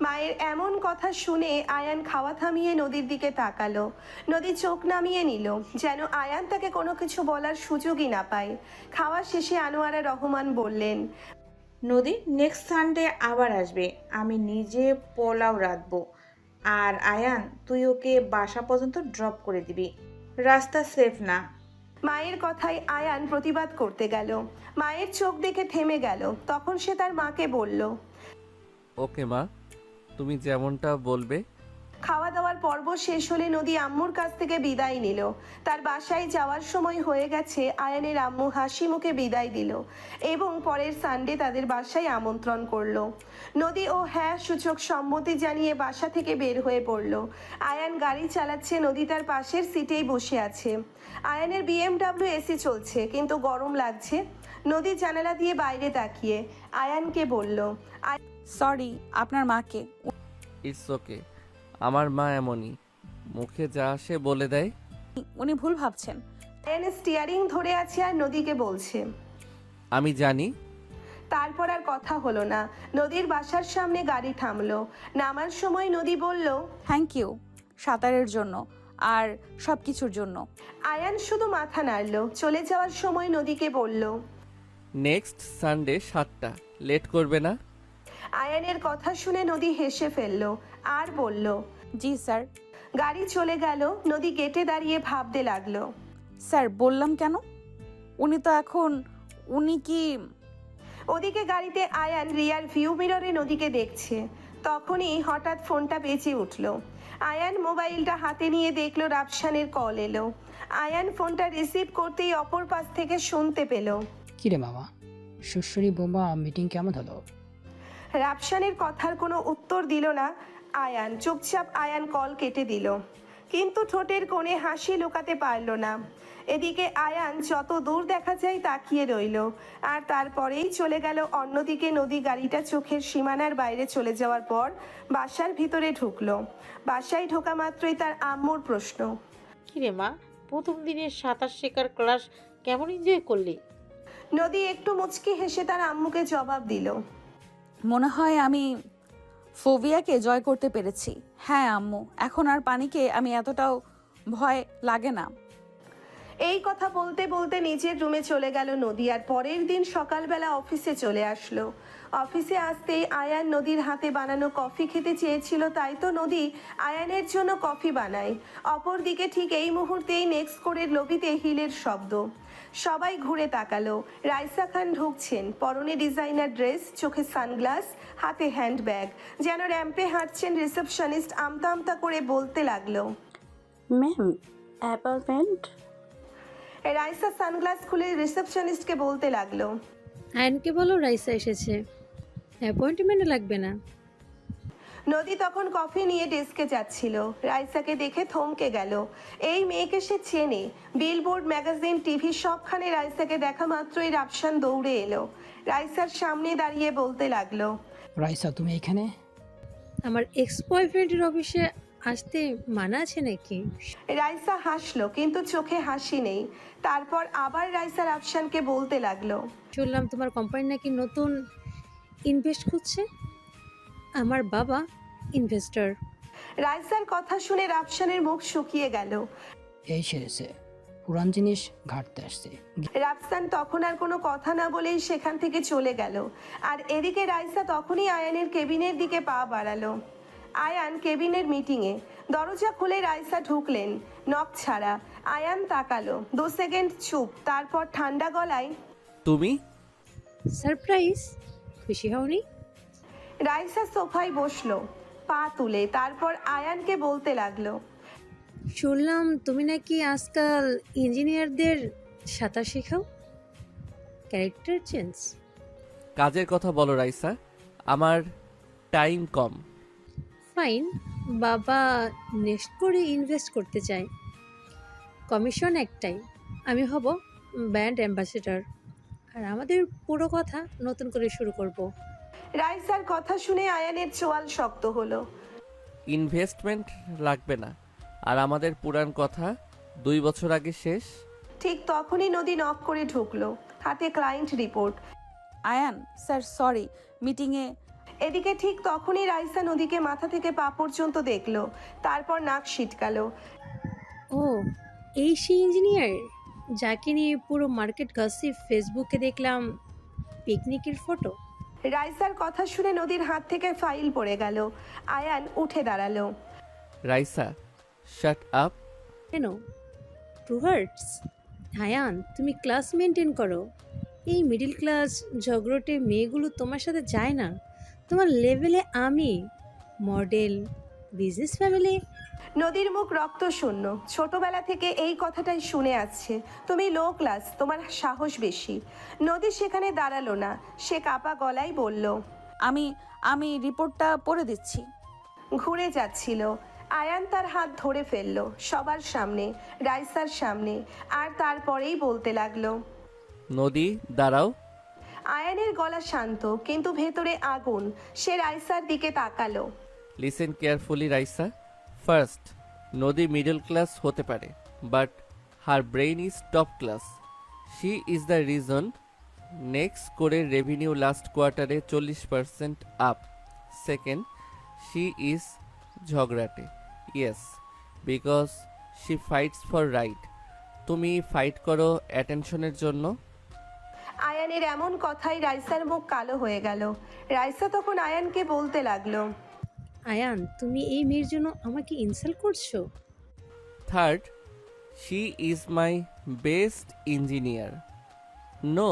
মায়ের এমন কথা শুনে আয়ান খাওয়া থামিয়ে নদীর দিকে তাকালো। নদী চোখ নামিয়ে নিল, যেন আয়ান তাকে কোনো কিছু বলার সুযোগই না পায়। খাওয়া শেষে আনোয়ারা রহমান বললেন, নদী, নেক্সট সানডে আবার আসবে, আমি নিজে পোলাও রাঁধবো। আর আয়ান, তুই ওকে বাসা পর্যন্ত ড্রপ করে দিবি, রাস্তা সেফ না। মায়ের কথায় আয়ান প্রতিবাদ করতে গেল। মায়ের চোখ দেখে থেমে গেল। তখন সে তার মাকে বলল, ওকে মা, তুমি যেমনটা বলবে খাওয়া দাওয়ার পর্ব শেষ হলে নদী আম্মুর কাছ থেকে বিদায় নিল। তার বাসায় যাওয়ার সময় হয়ে গেছে। আয়ানের আম্মু হাসি মুখে বিদায় দিল এবং পরের সানডে তাদের বাসায় আমন্ত্রণ করলো। নদী ও হ্যাঁ সূচক সম্মতি জানিয়ে বাসা থেকে বের হয়ে পড়ল। আয়ান গাড়ি চালাচ্ছে, নদী তার পাশের সিটেই বসে আছে। আয়ানের BMW এসি চলছে কিন্তু গরম লাগছে। নদী জানালা দিয়ে বাইরে তাকিয়ে আয়ানকে বলল, সরি, আপনার মাকে। ইটস ওকে, আমার মা এমনই, মুখে যা আসে বলে দেয়। উনি ভুল ভাবছেন। আয়ান স্টিয়ারিং ধরে আছে আর নদীকে বলছে। আমি জানি। তারপর আর কথা হলো না। নদীর বাসার সামনে গাড়ি থামলো। নামার সময় নদী বলল, থ্যাংক ইউ সাঁতারের জন্য আর সব কিছুর জন্য। আয়ান শুধু মাথা নাড়ল। চলে যাওয়ার সময় নদীকে বলল, নেক্সট সানডে 7টা, লেট করবে না। আয়ানের কথা শুনে নদী হেসে ফেলল আর বলল, জি স্যার। গাড়ি চলে গেল। নদী গেটে দাঁড়িয়ে ভাবতে লাগলো। স্যার বললাম কেন? উনি কি? ওদিকে গাড়িতে আয়ান রিয়ার ভিউ মিররে নদীকে দেখছে। তখনই হঠাৎ ফোনটা বেজে উঠল। আয়ান মোবাইলটা হাতে নিয়ে দেখলো রাফসানের কল এলো। আয়ান ফোনটা রিসিভ করতেই অপর পাশ থেকে শুনতে পেল, কিরে মামা, শ্বশুরি বোমা মিটিং কেমন হলো? রাফসানের কথার কোনো উত্তর দিল না আয়ান। চুপচাপ আয়ান কল কেটে দিল, কিন্তু ঠোঁটের কোণে হাসি লুকাতে পারল না। এদিকে আয়ান যত দূর দেখা যায় তাকিয়ে রইল, আর তারপরেই চলে গেল অন্যদিকে। নদী গাড়িটা চোখের সীমানার বাইরে চলে যাওয়ার পর বাসার ভিতরে ঢুকলো। বাসায় ঢোকা মাত্রই তার আম্মুর প্রশ্ন, কিরে মা, প্রথম দিনের সাঁতার শেখার ক্লাস কেমন এনজয় করলি? নদী একটু মুচকি হেসে তার আম্মুকে জবাব দিল, মনে হয় আমি ফোবিয়াকে জয় করতে পেরেছি। হ্যাঁ আম্মু, এখন আর পানিকে আমি এতটাও ভয় লাগে না। এই কথা বলতে বলতে নিজের রুমে চলে গেল নদী। আর পরের দিন সকালবেলা অফিসে চলে আসলো। অফিসে আসতেই আয়ান নদীর হাতে বানানো কফি খেতে চেয়েছিল, তাই তো নদী আয়ানের জন্য কফি বানায়। অপরদিকে ঠিক এই মুহূর্তেই নেক্সট কোরের লবিতে হিলের শব্দ। সবাই ঘুরে তাকালো। রাইসা খান ঢুকছেন, পরনে ডিজাইনার ড্রেস, চোখে সানগ্লাস, হাতে হ্যান্ডব্যাগ। যেন র্যাম্পে হাঁটছেন। রিসেপশনিস্ট আমতা আমতা করে বলতে লাগলো, ম্যাম, অ্যাপয়েন্টমেন্ট। রাইসা সানগ্লাস খুলে রিসেপশনিস্টকে বলতে লাগলো, আয়নকে বলো রাইসা এসেছে, অ্যাপয়েন্টমেন্ট লাগবে না। নদী তখন কফি নিয়ে ডেস্কে যাচ্ছিল। রাইসাকে দেখে থমকে গেল। এই মেয়েকে সে চেনে। বিলবোর্ড, ম্যাগাজিন, টিভি সবখানে রাইসাকে দেখা মাত্রই রাফসান দৌড়ে এলো। রাইসার সামনে দাঁড়িয়ে বলতে লাগলো, রাইসা তুমি এখানে? আমার এক্স বয়ফ্রেন্ডের অফিসে আসতে মানা আছে নাকি? রাইসা হাসলো, কিন্তু চোখে হাসি নেই। তারপর আবার রাইসা রাফসানকে বলতে লাগলো, শুনলাম তোমার কোম্পানি নাকি নতুন ইনভেস্ট করছে। আমার বাবা ইনভেস্টর। রাইসার কথা শুনে রাফসানের মুখ শুকিয়ে গেল। এই সেরেছে, পুরান জিনিস ঘাটতে আসছে। রাফসান তখন আর কোনো কথা না বলেই সেখান থেকে চলে গেল। আর এদিকে রাইসা তখনই আয়ানের কেবিনের দিকে পা বাড়ালো। আয়ান কেবিনের মিটিংয়ে। দরজা খুলে রাইসা ঢুকলেন, নক ছাড়া। আয়ান তাকালো, 2 সেকেন্ড চুপ, তারপর ঠান্ডা গলায়, তুমি? সারপ্রাইজ, খুশি হওনি? রাইসা সোফায় বসলো, পা তুলে। তারপর আয়ানকে বলতে লাগলো, শুনলাম তুমি নাকি আজকাল ইঞ্জিনিয়ারদের সাঁতার শেখাও। Character change. কাজের কথা বলো রাইসা, আমার টাইম কম। ফাইন, বাবা নেক্সট করে ইনভেস্ট করতে চায়। কমিশন একটাই, আমি হব ব্র্যান্ড অ্যাম্বাসেডর। আর আমাদের পুরো কথা নতুন করে শুরু করব। রাইসার কথা শুনে আয়ানের চোয়াল শক্ত হলো। ইনভেস্টমেন্ট লাগবে না, আর আমাদের পুরান কথা 2 বছর আগে শেষ। ঠিক তখনই নদী নক করে ঢুকলো, হাতে client report. Ayan sir, sorry মিটিংয়ে। এদিকে ঠিক তখনই রাইসা নদীকে মাথা থেকে পা পর্যন্ত দেখলো, তারপর নাক সিটকালো। ও, এই সেই ইঞ্জিনিয়ার যাকে নিয়ে পুরো মার্কেট গসিপ। ফেসবুকে দেখলাম পিকনিকের ফটো। রাইসার কথা শুনে নদীর হাত থেকে ফাইল পড়ে গেল। আয়ান উঠে দাঁড়ালো। Raisa, shut up. কেন? টুহার্টস। আয়ান, তুমি ক্লাস মেনটেন করো। এই মিডিল ক্লাস ঝগড়টে মেয়েগুলো তোমার সাথে যায় না। তোমার লেভেলে আমি মডেল, বিজনেস ফ্যামিলি। নদীর মুখ রক্ত শূন্য, ছোটবেলা থেকে এই কথাটাই শুনে আসছে। তুমি লো ক্লাস, তোমার সাহস বেশি। নদী সেখানে দাঁড়ালো না, সে কাপা গলায় বলল। আমি আমি রিপোর্টটা পড়ে দিচ্ছি। ঘুরে যাচ্ছিল। আয়ান তার হাত ধরে ফেললো সবার সামনে, রাইসার সামনে, আর তারপরেই বলতে লাগলো। নদী দাঁড়াও। আয়ানের গলা শান্ত কিন্তু ভেতরে আগুন। সে রাইসার দিকে তাকালো। Listen carefully Raisa. First, Nodi middle class হতে পারে, but her brain is top class. She is the reason next করে রেভিনিউ লাস্ট কোয়ার্টারে 40% আপ। সেকেন্ড, শি ইজ ঝগড়াটে। Yes, because she fights for right. তুমি ফাইট করো অ্যাটেনশনের জন্য। আয়ানের এমন কথাই রাইসার মুখ কালো হয়ে গেল। রাইসা তখন আয়ানকে বলতে লাগলো। আয়ান, তুমি এই মেয়ের জন্য আমাকে ইনসাল্ট করছো? Third, she is my best engineer. No,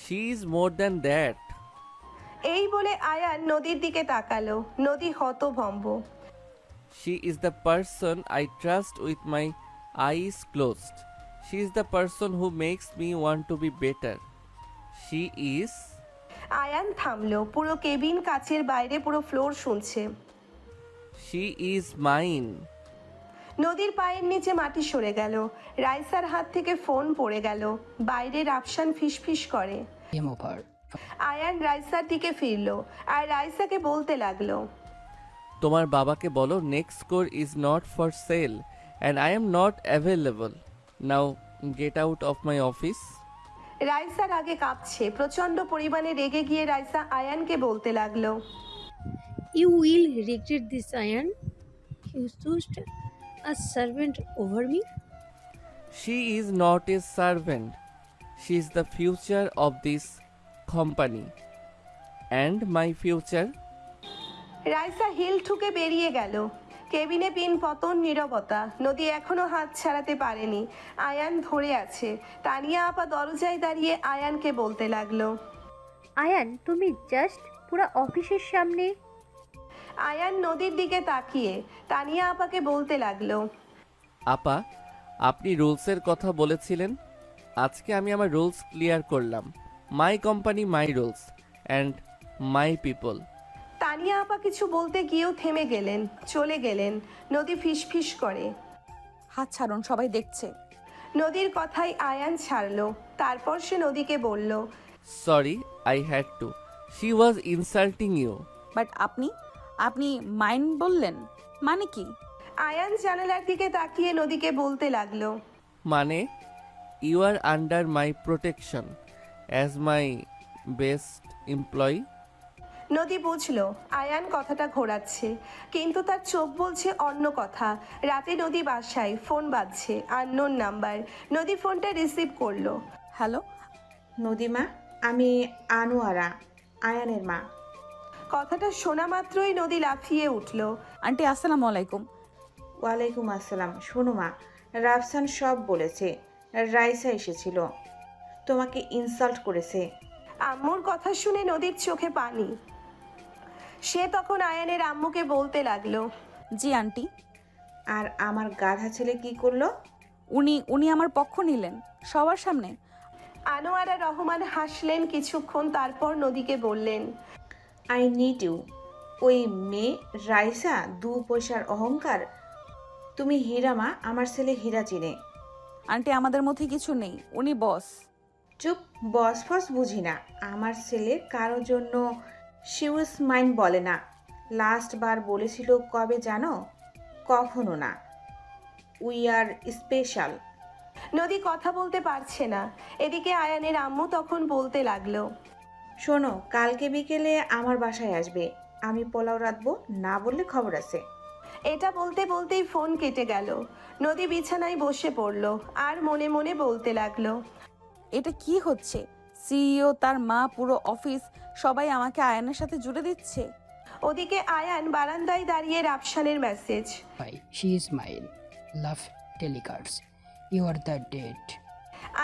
she is more than that. এই বলে আয়ান নদীর দিকে তাকালো। নদী হতভম্ব। She is the person I trust with my eyes closed. She is the person who makes me want to be better. She is... Ayaan থামলো। পুরো কেবিন কাচের বাইরে পুরো ফ্লোর শুনছে। She is mine. নদীর পায়ের নিচে মাটি সরে গেল। রাইসার হাত থেকে ফোন পড়ে গেল। বাইরে রাফসান ফিসফিস করে। Game over. আয়ান রাইসার দিকে ফিরলো আর রাইসাকে বলতে লাগলো। তোমার বাবাকে বলো next score is not for sale and I am not available. Now get out of my office. রাইসার আগে কাঁপছে। প্রচন্ড পরিমাণে রেগে গিয়ে রাইসা আয়ানকে বলতে লাগলো। You will regret this Ayan. You chose a servant over me. She is not a servant. She is the future of this company. And my future? Raisa heel ঠুকে বেরিয়ে গেল। কেবিনে পিন পতন, নীরবতা। নদী এখনো হাত ছাড়াতে পারেনি। আয়ান ধরে আছে। তানিয়া আপা দরজায় দাঁড়িয়ে আয়ানকে বলতে লাগলো। আয়ান, তুমি জাস্ট পুরো অফিসের সামনে। আয়ান নদীর দিকে তাকিয়ে তানিয়া আপাকে বলতে লাগলো। আপা, আপনি রুলসের কথা বলেছিলেন। আজকে আমি আমার রুলস ক্লিয়ার করলাম। My company, my rules and my people. Tania আপা কিছু বলতে গিয়েও থেমে গেলেন, চলে গেলেন। নদী ফিসফিস করে। হাত ছাড়ুন, সবাই দেখছে। নদীর কথাই আয়ান ছাড়লো। তারপর সে নদীকে বলল। Sorry, I had to. She was insulting you. But আপনি মাইন্ড বললেন, মানে কি? আয়ান জানালার দিকে তাকিয়ে নদীকে বলতে লাগলো। মানে, you are under my protection as my best employee. Nadi বুঝলো আয়ান কথাটা ঘোরাচ্ছে, কিন্তু তার চোখ বলছে অন্য কথা। রাতে নদী বাসায়, ফোন বাজছে, আননোন নাম্বার। নদী ফোনটা রিসিভ করলো। হ্যালো নদীমা, আমি আনোয়ারা, আয়ানের মা। কথাটা শোনা মাত্রই নদী লাফিয়ে উঠল। আন্টি, আসসালামু আলাইকুম। ওয়ালাইকুম আসসালাম। শোনো মা, রাফসান সব বলেছে। রাইসা এসেছিল, তোমাকে ইনসাল্ট করেছে। আম্মুর কথা শুনে নদীর চোখে পানি। সে তখন আয়ানের আম্মুকে বলতে লাগলো। জি আন্টি। আর আমার গাধা ছেলে কি করলো? উনি আমার পক্ষ নিলেন সবার সামনে। আনোয়ারা রহমান হাসলেন কিছুক্ষণ, তারপর নদীকে বললেন। I need you. ওই মেয়ে রাইসা 2 পয়সার অহংকার। তুমি হীরা মা, আমার ছেলে হীরা চিনে। আন্টি, আমাদের মধ্যে কিছু নেই, উনি বস। চুপ, বস ফস বুঝি না। আমার ছেলে কারোর জন্য শিউস মাইন্ড বলে না। লাস্ট বার বলেছিল কবে জানো? কখনো না। We are special. নদী কথা বলতে পারছে না। এদিকে আয়ানের আম্মু তখন বলতে লাগলো। শোনো, কালকে বিকেলে আমার বাসায় আসবে। আমি পোলাও রাঁধবো, না বললে খবর আছে। এটা বলতে বলতেই ফোন কেটে গেল। নদী বিছানায় বসে পড়ল আর মনে মনে বলতে লাগলো। এটা কি হচ্ছে? সিইও, তার মা, পুরো অফিস সবাই আমাকে আয়ানের সাথে জুড়ে দিচ্ছে। ওদিকে আয়ান বারান্দায় দাঁড়িয়ে রাফসানের message. Bye, she is mine. Love telecards. You are the dead.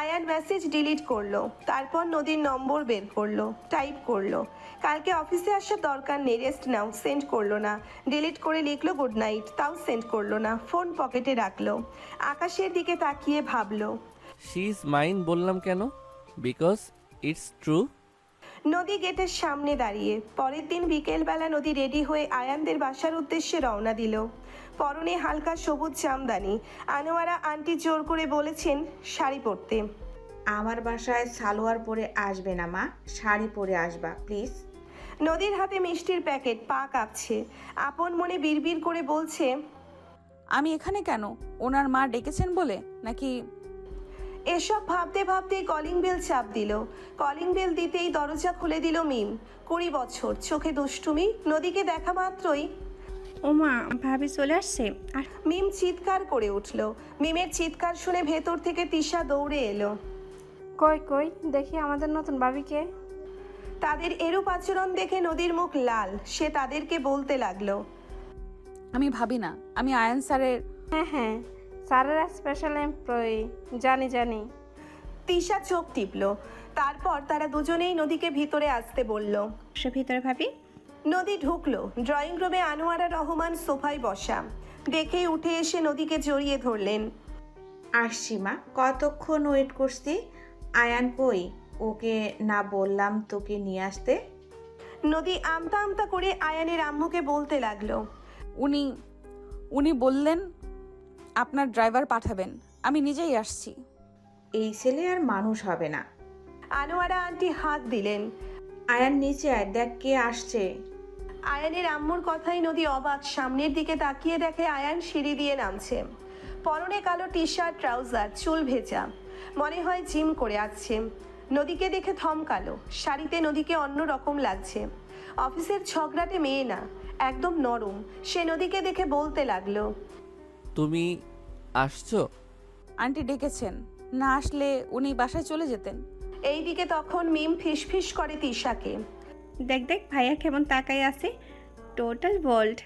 Ayan message delete করলো, তারপর নদীর নম্বর বের করলো, টাইপ করলো। কালকে অফিসে আসার দরকার নেই, রেস্ট নাও, সেন্ড করলো না। ডিলিট করে লিখলো গুড নাইট, তাও সেন্ড করলো না। ফোন পকেটে রাখলো, আকাশের দিকে তাকিয়ে ভাবলো। শি ইজ মাইন বললাম কেন? Because it's true. নদী গেটের সামনে দাঁড়িয়ে। পরের দিন বিকেলবেলা নদী রেডি হয়ে আয়ানদের বাসার উদ্দেশ্যে রওনা দিল। পরনে হালকা সবুজ জামদানি। আনোয়ারা আন্টি জোর করে বলেছেন শাড়ি পরতে। আমার বাসায় সালোয়ার পরে আসবে না মা, শাড়ি পরে আসবা প্লিজ। নদীর হাতে মিষ্টির প্যাকেট, পা কাঁপছে। আপন মনে বিড়বিড় করে বলছে, আমি এখানে কেন? ওনার মা ডেকেছেন বলে নাকি? এসব ভাবতে ভাবতেই কলিং বেল চাপ দিল। কলিং বেল দিতেই দরজা খুলে দিল মিম। 20 বছর, চোখে দুষ্টুমি। নদীকে দেখা মাত্রই ওমা, ভাবি চলে আসছে। আর মিম চিৎকার করে উঠল। মিমের চিৎকার শুনে ভেতর থেকে তিশা দৌড়ে এলো। কই কই দেখি আমাদের নতুন ভাবিকে। তাদের এরূপ আচরণ দেখে নদীর মুখ লাল। সে তাদেরকে বলতে লাগলো, আমি ভাবি না, আমি আয়ান স্যারের। হ্যাঁ হ্যাঁ, স্যারের স্পেশাল এমপ্লয়ি, জানি জানি। তিশা চোখ টিপল। তারপর তারা দুজনেই নদীকে ভিতরে আসতে বলল। সে ভিতরে ভাবি। নদী ঢুকলো। ড্রয়িং রুমে আনোয়ারা রহমান সোফায় বসা। দেখেই উঠে এসে নদীকে জড়িয়ে ধরলেন। আসছি মা, কতক্ষণ ওয়েট করছি। আয়ান কই? ওকে না বললাম তোকে নিয়ে আসতে? নদী আমতা আমতা করে আয়ানের আম্মুকে বলতে লাগলো। উনি বললেন আপনার ড্রাইভার পাঠাবেন, আমি নিজেই আসছি। এই ছেলে আর মানুষ হবে না। আনোয়ারা আন্টি হাত দিলেন। আয়ান নিচে আয়, দেখ কে আসছে। আয়ানের আম্মুর কথাই নদী অবাক। সামনের দিকে তাকিয়ে দেখে আয়ান সিঁড়ি দিয়ে নামছে। পরনে কালো টি শার্ট, ট্রাউজার, চুল ভেজা, মনে হয় জিম করে আসছে। নদীকে দেখে থমকালো। শাড়িতে নদীকে অন্য রকম লাগছে। অফিসের ঝগড়াটে মেয়ে না, একদম নরম। সে নদীকে দেখে বলতে লাগলো, তুমি আসছো? আন্টি ডেকেছেন, না আসলে উনি বাসায় চলে যেতেন। এইদিকে তখন মিম ফিসফিস করে তিশাকে। দেখ দেখ ভাইয়া কেমন তাকাই আছে, টোটাল বোল্ড।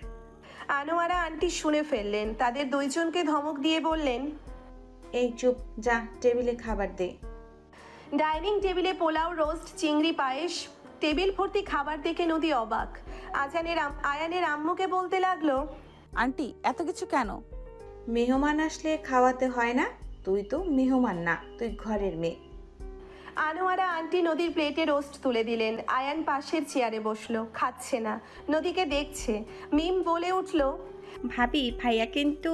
আনোয়ারা আন্টি শুনে ফেললেন। তাদের দুইজনকে ধমক দিয়ে বললেন, এই চুপ, যা টেবিলে খাবার দে। ডাইনিং টেবিলে পোলাও, রোস্ট, চিংড়ি, পায়েস। টেবিল ভর্তি খাবার দেখে নদী অবাক। আয়ানের আম্মুকে বলতে লাগলো, আন্টি এত কিছু কেন? মেহমান আসলে খাওয়াতে হয় না? তুই তো মেহমান না, তুই ঘরের মেয়ে। আনোয়ারা আন্টি নদীর প্লেটে রোস্ট তুলে দিলেন। আয়ান পাশের চেয়ারে বসলো, খাচ্ছে না, নদীকে দেখছে। মিম বলে উঠল, ভাবি ভাইয়া কিন্তু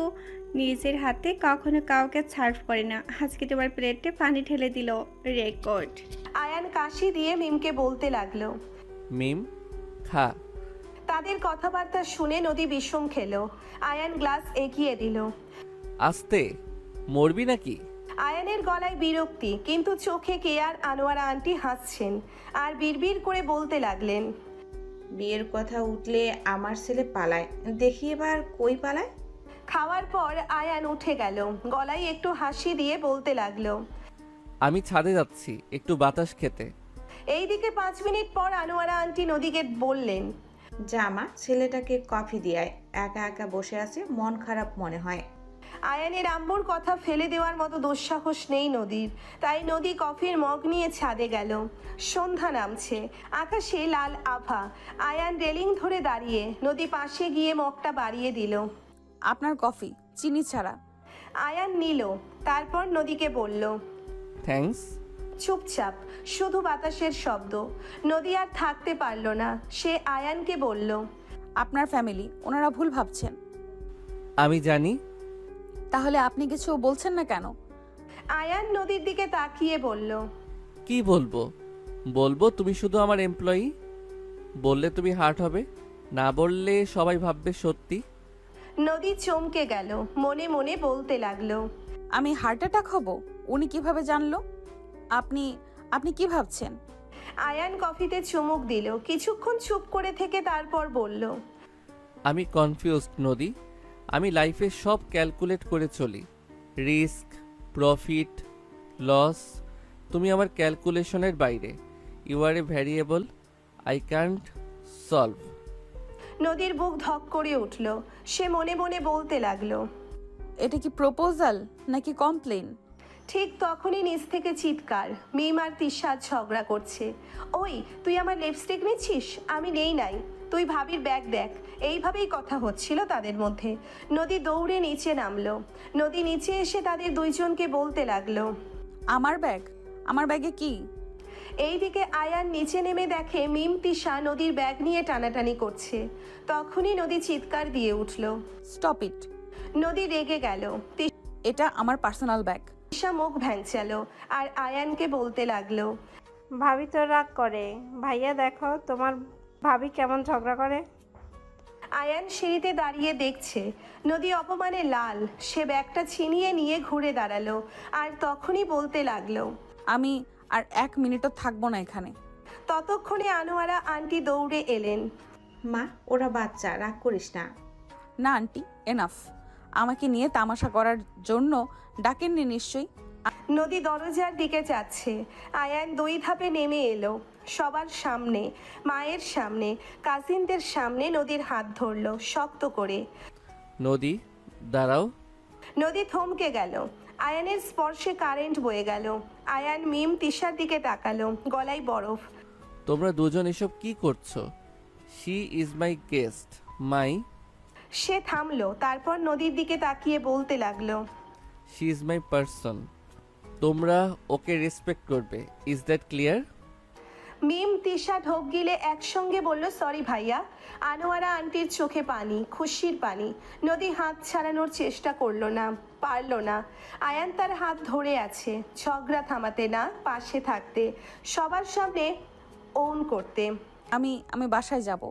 নিজের হাতে কখনো কাউকে সার্ভ করে না, আজকে তোমার প্লেটে পানি ঢেলে দিল, রেকর্ড। আয়ান কাশি দিয়ে মিমকে বলতে লাগলো। মিম খা। তাদের কথাবার্তা শুনে নদী বিষম খেলো। আয়ান গ্লাস এগিয়ে দিল। আস্তে, মরবি নাকি? আয়ানের গলায় বিরক্তি, কিন্তু চোখে কেয়ার। আনোয়ারা আন্টি হাসছেন আর বিড়বিড় করে বলতে লাগলেন, বিয়ের কথা উঠলে আমার ছেলে পালায়, দেখি এবার কই পালায়। খাওয়ার পর আয়ান উঠে গেল। গলায় একটু হাসি দিয়ে বলতে লাগলো, আমি ছাদে যাচ্ছি একটু বাতাস খেতে। এইদিকে 5 মিনিট পর আনোয়ারা আন্টি নদীকে বললেন, জামা ছেলেটাকে কফি দিয়ে আয়, একা একা বসে আছে, মন খারাপ মনে হয়। আয়ানের আম্মুর কথা ফেলে দেওয়ার মতো দুঃসাহস নেই নদীর। তাই নদী কফির মগ নিয়ে ছাদে গেল। সন্ধ্যা নামছে, আকাশে লাল আভা। আয়ান রেলিং ধরে দাঁড়িয়ে। নদী পাশে গিয়ে মগটা বাড়িয়ে দিল। আপনার কফি চিনি ছাড়া। আয়ান নিল, তারপর নদীকে বলল, থ্যাঙ্কস। চুপচাপ, শুধু বাতাসের শব্দ। নদী আর থাকতে পারল না। সে আয়ানকে বলল, আপনার ফ্যামিলি, ওনারা ভুল ভাবছেন। আমি জানি। তাহলে আপনি কিছু বলছেন না কেন? আয়ান নদীর দিকে তাকিয়ে বলল, কি বলবো? বলবো তুমি শুধু আমার এমপ্লয়ি। বললে তুমি হার্ট হবে, না বললে সবাই ভাববে সত্যি। নদী চমকে গেল, মনে মনে বলতে লাগলো, আমি হার্ট অ্যাটাক হব? উনি কিভাবে জানলো? আপনি কি ভাবছেন? আয়ান কফিতে চুমুক দিল। কিছুক্ষণ চুপ করে থেকে তারপর বলল, আমি কনফিউজড নদী। আমি লাইফে সব ক্যালকুলেট করে চলি, রিস্ক, প্রফিট, লস। তুমি আমার ক্যালকুলেশনের বাইরে। You are a variable I can't solve. নদীর বুক ধক করে উঠল। সে মনে মনে বলতে লাগলো, এটা কি প্রপোজাল নাকি কমপ্লেন? ঠিক তখনই নিচ থেকে চিৎকার, মিম আর তিশা ঝগড়া করছে। ওই তুই আমার লিপস্টিক নিচ্ছিস? আমি নেই নাই, তুই ভাবির ব্যাগ দেখ। এইভাবেই কথা হচ্ছিল তাদের মধ্যে। নদী দৌড়ে নিচে নামলো। নদী নিচে এসে তাদের দুইজনকে বলতে লাগলো, আমার ব্যাগ? আমার ব্যাগে কি? এইদিকে আয়ান নিচে নেমে দেখে মিম তিশা নদীর ব্যাগ নিয়ে টানাটানি করছে। তখনই নদী চিৎকার দিয়ে উঠল। Stop it! নদী রেগে গেল। এটা আমার পার্সোনাল ব্যাগ। তিশা মুখ ভ্যাংচালো আর আয়ানকে বলতে লাগলো, ভাবি তো রাগ করে। ভাইয়া দেখো তোমার ভাবি কেমন ঝগড়া করে। আয়ান সিঁড়িতে দাঁড়িয়ে দেখছে নদী অপমানে লাল। সে ব্যাগটা ছিনিয়ে নিয়ে ঘুরে দাঁড়ালো আর তখনই বলতে লাগলো, আমি আর 1 মিনিটও থাকবো না এখানে। ততক্ষণে আনোয়ারা আন্টি দৌড়ে এলেন। মা, ওরা বাচ্চা, রাগ করিস না। না আন্টি, এনাফ। আমাকে নিয়ে তামাশা করার জন্য ডাকেননি নিশ্চয়ই। নদী দরজার দিকে যাচ্ছে। আয়ান 2 ধাপে নেমে এলো। সবার সামনে, মায়ের সামনে, কাজিনদের সামনে নদীর হাত ধরলো শক্ত করে। নদী, দাঁড়াও। নদী থমকে গেল। আয়ানের স্পর্শে কারেন্ট বয়ে গেল। আয়ান মিম তিশার দিকে তাকালো, গলায় বরফ। তোমরা দুজন এসব কি করছো? শি ইজ মাই গেস্ট, মাই। সে থামলো, তারপর নদীর দিকে তাকিয়ে বলতে লাগলো, শি ইজ মাই পার্সন। তোমরা ওকে রেসপেক্ট করবে। Is that clear? Mim Tisha ঢোক গিলে একসঙ্গে বলল, সরি ভাইয়া। আনোয়ারা আন্টির চোখে পানি, খুশির পানি। নদী হাত ছাড়ানোর চেষ্টা করলো না, পারলো না। আয়ান তার হাত ধরে আছে, ঝগড়া থামাতে না, পাশে থাকতে, সবার সামনে ওন করতে। আমি বাসায় যাব।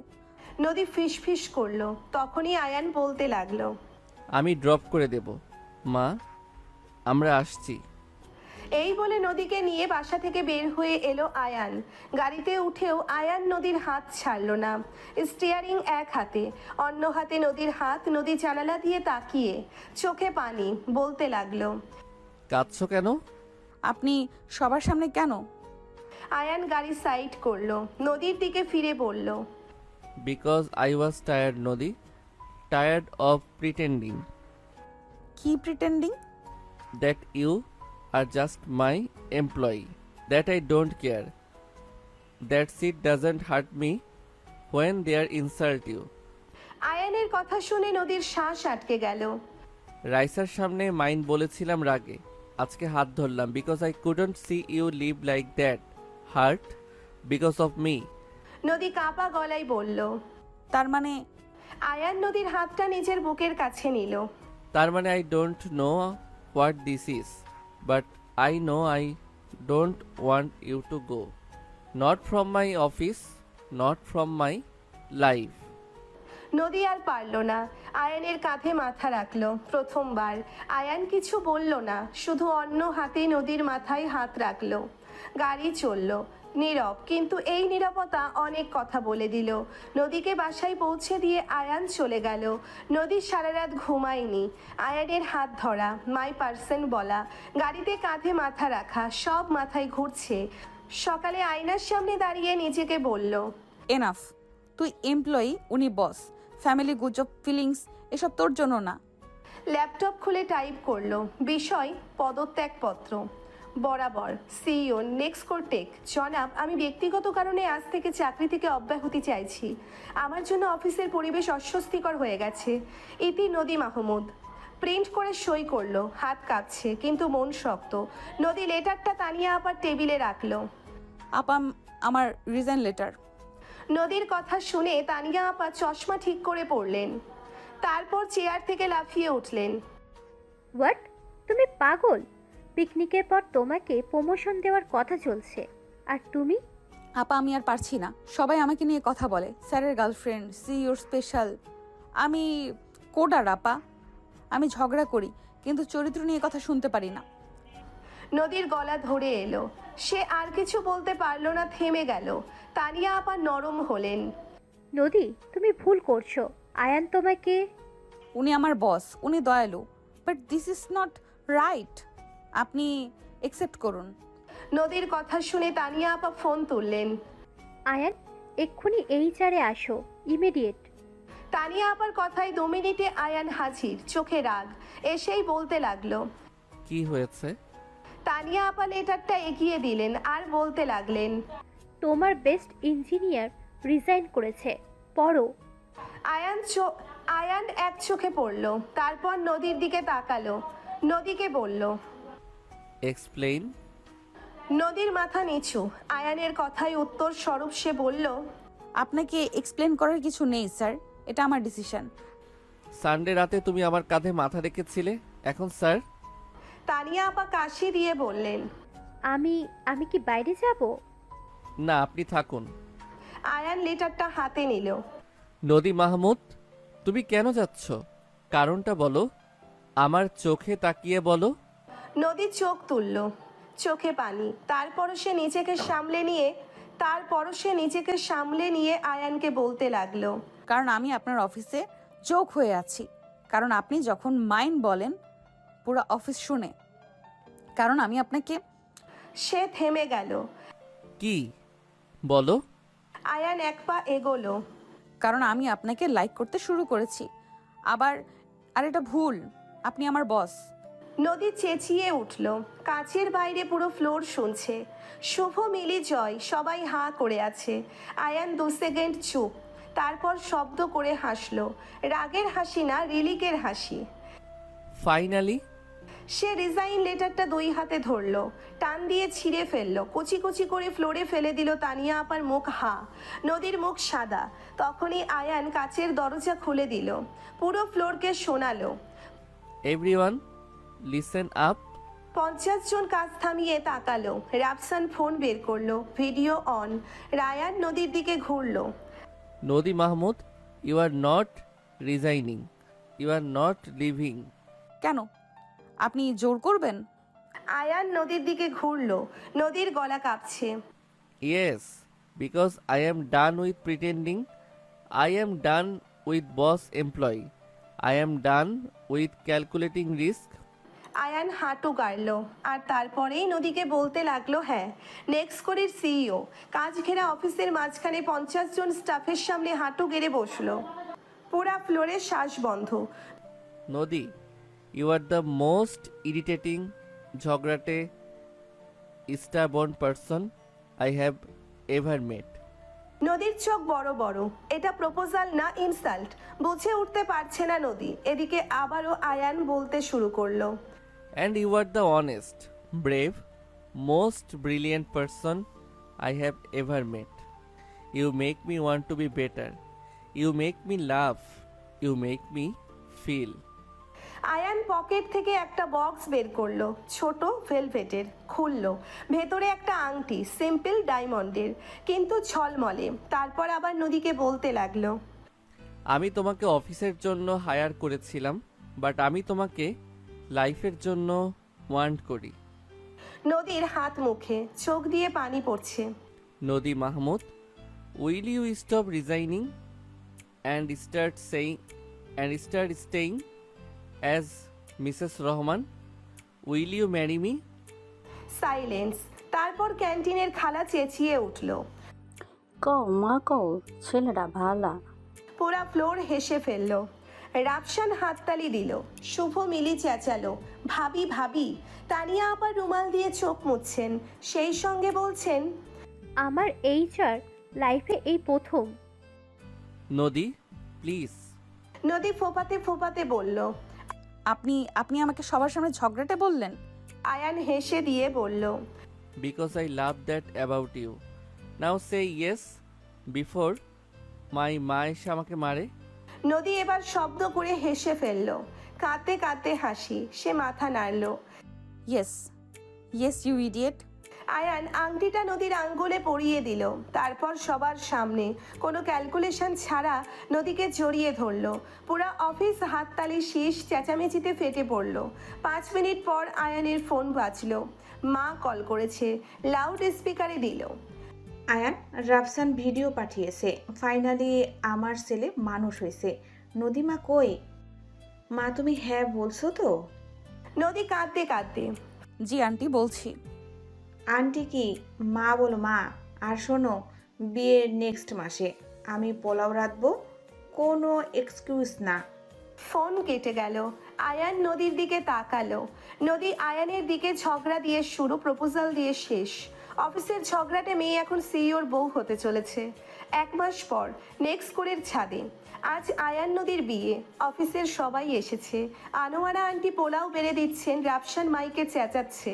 নদী ফিস ফিস করলো। তখনই আয়ান বলতে লাগলো, আমি ড্রপ করে দেব মা, আমরা আসছি। এই বলে নদীকে নিয়ে বাসা থেকে বের হয়ে এলো আয়ান। গাড়িতে উঠেও আয়ান নদীর হাত ছাড়লো না। স্টিয়ারিং এক হাতে, অন্য হাতে নদীর হাত। নদী জানালা দিয়ে তাকিয়ে, চোখে পানি, বলতে লাগলো, কাঁদছো কেন? আপনি সবার সামনে কেন? আয়ান গাড়ি সাইড করলো, নদীর দিকে ফিরে বলল, because I was tired Nadi, tired of pretending কি pretending? That you are just my employee, that I don't care, that it doesn't hurt me when they insult you. আয়ানের কথা শুনে নদীর শ্বাস আটকে গেল। রাইসার সামনে মাইন্ড বলেছিলাম রাগে, আজকে হাত ধরলাম because I couldn't see you leave like that, hurt because of me. Nadi কাঁপা গলায় বলল। তার মানে? আয়ান নদীর হাতটা নিজের বুকের কাছে নিল। তার মানে I don't know what this is, but I know I don't want you to go. Not from my office, not from my life. নদী আর পারল না। আয়ানের কাঁধে মাথা রাখলো প্রথমবার। আয়ান কিছু বলল না, শুধু অন্য হাতে নদীর মাথায় হাত রাখলো। গাড়ি চলল, নীরব, কিন্তু এই নীরবতা অনেক কথা বলে দিল। নদীকে বাসায় পৌঁছে দিয়ে আয়ান চলে গেল। নদী সারা রাত ঘুমায়নি। আয়ানের হাত ধরা, মাই পার্সন বলা, গাড়িতে কাঁধে মাথা রাখা, সব মাথায় ঘুরছে। সকালে আয়নার সামনে দাঁড়িয়ে নিজেকে বলল, এনাফ। তুই এমপ্লয়ি, উনি বস। ফ্যামিলি, গুজব, ফিলিংস এসব তোর জন্য না। ল্যাপটপ খুলে টাইপ করলো, বিষয় পদত্যাগপত্র। বরাবর সিইও নেক্সকোটেক। জনাব, আমি ব্যক্তিগত কারণে আজ থেকে চাকরি থেকে অব্যাহতি চাইছি। আমার জন্য অফিসের পরিবেশ অস্বস্তিকর হয়ে গেছে। ইতি নদী মাহমুদ। প্রিন্ট করে সই করলো, হাত কাঁপছে কিন্তু মন শক্ত। নদী লেটারটা তানিয়া আপার টেবিলে রাখলো। আপা, আমার রিজাইন লেটার। নদীর কথা শুনে তানিয়া আপা চশমা ঠিক করে পড়লেন। তারপর চেয়ার থেকে লাফিয়ে উঠলেন। হোয়াট? তুমি পাগল? পিকনিকের পর তোমাকে প্রমোশন দেওয়ার কথা চলছে, আর তুমি? আপা, আমি আর পারছি না। সবাই আমাকে নিয়ে কথা বলে, স্যারের গার্লফ্রেন্ড, সিইওর স্পেশাল। আমি কোডার আপা। আমি ঝগড়া করি, কিন্তু চরিত্র নিয়ে কথা শুনতে পারি না। নদীর গলা ধরে এলো। সে আর কিছু বলতে পারলো না, থেমে গেল। তানিয়া আপা নরম হলেন। নদী, তুমি ভুল করছো। আয়ান তোমাকে... উনি আমার বস, উনি দয়ালু, but this is not right. আপনি অ্যাকসেপ্ট করুন। নদীর কথা শুনে তানিয়া আপা ফোন তুললেন। আয়ান, এক্ষুনি HR-এ আসো, ইমিডিয়েট। তানিয়া আপার কথায় 2 মিনিটে আয়ান হাজির, চোখে রাগ। এসেই বলতে লাগলো, কি হয়েছে? তানিয়া আপা লেটারটা এগিয়ে দিলেন আর বলতে লাগলেন, তোমার বেস্ট ইঞ্জিনিয়ার রিজাইন করেছে, পড়ো। আয়ান এক চোখে পড়ল, তারপর নদীর দিকে তাকালো। নদীকে বলল। এক্সপ্লেইন। নদীর মাথা নিচু। আয়ানের কথায় উত্তর স্বরূপ সে বলল, আপনাকে এক্সপ্লেন করার কিছু নেই স্যার, এটা আমার ডিসিশন। সানডে রাতে তুমি আমার কাঁধে মাথা রেখেছিলে, এখন স্যার? তানিয়া আপা কাশি দিয়ে বললেন, আমি কি বাইরে যাব? না, আপনি থাকুন। আয়ান লেটারটা হাতে নিল। নদী মাহমুদ, তুমি কেন যাচ্ছ? কারণটা বলো, আমার চোখে তাকিয়ে বলো। নদী চোখ তুলল, চোখে পানি। তারপরও সে নিজেকে সামলে নিয়ে আয়ানকে বলতে লাগলো, কারণ আমি আপনার অফিসে চোখ হয়ে আছি, কারণ আপনি যখন মাইন্ড বলেন পুরো অফিস শুনে, কারণ আমি আপনাকে। সে থেমে গেল। কি বলো? আয়ান এক পা এগোলো। কারণ আমি আপনাকে লাইক করতে শুরু করেছি। আর এটা ভুল, আপনি আমার বস। নদী চেঁচিয়ে উঠল। কাচের বাইরে পুরো ফ্লোর শুনছে। শুভ, মিলি, জয় সবাই হাঁ করে আছে। আয়ান 2 সেকেন্ড চুপ, তারপর শব্দ করে হাসলো। রাগের হাসি না, রিলিকের হাসি। ফাইনালি? সে রিজাইন লেটারটা 2 হাতে ধরলো, টান দিয়ে ছিঁড়ে ফেললো, কুচি কুচি করে ফ্লোরে ফেলে দিল। তানিয়া আপার মুখ হাঁ, নদীর মুখ সাদা। তখনই আয়ান কাচের দরজা খুলে দিল, পুরো ফ্লোরকে শোনালো। Everyone listen up. 50 জন কাজ থামিয়ে তাকালো। রাফসান ফোন বের করলো, ভিডিও অন। রায়ান নদীর দিকে ঘুরলো। Nadi Mahmud, you are not resigning, you are not leaving. কেন? আপনি জোর করবেন? আয়ান নদীর দিকে ঘুরলো। নদীর গলা কাঁপছে। Yes, because I am done with pretending, I am done with boss employee, I am done with calculating risk. Ayan হাঁটু গাড়ল, আর তারপরেই নদীকে বলতে লাগলো, হ্যাঁ, নেক্সট কোরের সিইও কাজ ঘেরা অফিসের মাঝখানে 50 জন স্টাফের সামনে হাঁটু গেড়ে বসলো। পুরা ফ্লোরে শ্বাস বন্ধ। Nodi, you are the most irritating, ঝগড়াটে, stubborn person I have ever met. নদীর চোখ বড় বড়। এটা প্রপোজাল না ইনসাল্ট, বুঝে উঠতে পারছে না নদী। এদিকে আবারও আয়ান বলতে শুরু করলো, And you are the honest, brave, most brilliant person I have ever met. You make me want to be better. You make me laugh. You make me feel. Ayan pocket থেকে একটা বক্স বের করলো, ছোট, ভেলভেটের। খুললো, ভেতরে একটা আংটি, সিম্পল ডায়মন্ডের, কিন্তু ঝলমলে। তারপর আবার নদীকে বলতে লাগলো, আমি তোমাকে অফিসের জন্য হায়ার করেছিলাম, বাট আমি তোমাকে লাইফের জন্য ওয়ান্ট করি। নদীর হাত মুখে, চোখ দিয়ে পানি পড়ছে। Nadi Mahmud, will you stop resigning and start staying as Mrs. Rahman? Will you marry me? Silence. তারপর ক্যান্টিনের খালা চেঁচিয়ে উঠলো, কও মা কও, ছেলেটা ভালা। পুরা ফ্লোর হেসে ফেললো। রাফসান হাততালি দিল। শুভ, মিলি চেঁচালো, ভাবি ভাবি। তানিয়া আবার রুমাল দিয়ে চোখ মুছছেন, সেই সঙ্গে বলছেন, আমার HR লাইফে এই প্রথম। নদী প্লিজ। নদী ফোপাতে ফোপাতে বলল, আপনি আমাকে সবার সামনে ঝগড়াটে বললেন? আয়ান হেসে দিয়ে বলল, because I love that about you. Now সে ইয়েস বিফোর মাই মা এসে আমাকে মারে। নদী এবার শব্দ করে হেসে ফেলল, কাঁদতে কাঁদতে হাসি। সে মাথা নাড়ল। Yes you idiot. আয়ান আংটিটা নদীর আঙ্গুলে পরিয়ে দিল। তারপর সবার সামনে কোনো ক্যালকুলেশন ছাড়া নদীকে জড়িয়ে ধরল। পুরা অফিস হাততালি, শীষ, চেঁচামেচিতে ফেটে পড়ল। 5 মিনিট পর আয়ানের ফোন বাজলো। মা কল করেছে, লাউড স্পিকারে দিল। আয়ান, রাফসান ভিডিও পাঠিয়েছে, ফাইনালি আমার ছেলে মানুষ হয়েছে। নদীমা কই? মা তুমি হ্যাঁ বলছো তো? নদী কাঁদতে কাঁদতে, জি আন্টি বলছি। আন্টি কি? মা বলো মা। আর শোনো, বিয়ের নেক্সট মাসে আমি পোলাও রাঁধবো, কোনো এক্সকিউজ না। ফোন কেটে গেল। আয়ান নদীর দিকে তাকালো। নদী আয়ানের দিকে ঝগড়া দিয়ে শুরু, প্রপোজাল দিয়ে শেষ। অফিসের ঝগড়াটে মেয়ে এখন সিইওর বউ হতে চলেছে 1 মাস পর নেক্সট কোরের ছাদে। আজ আয়ান নদীর বিয়ে। অফিসের সবাই এসেছে। আনোয়ারা আন্টি পোলাও বেড়ে দিচ্ছেন, রাফসান মাইকে চেঁচাচ্ছে,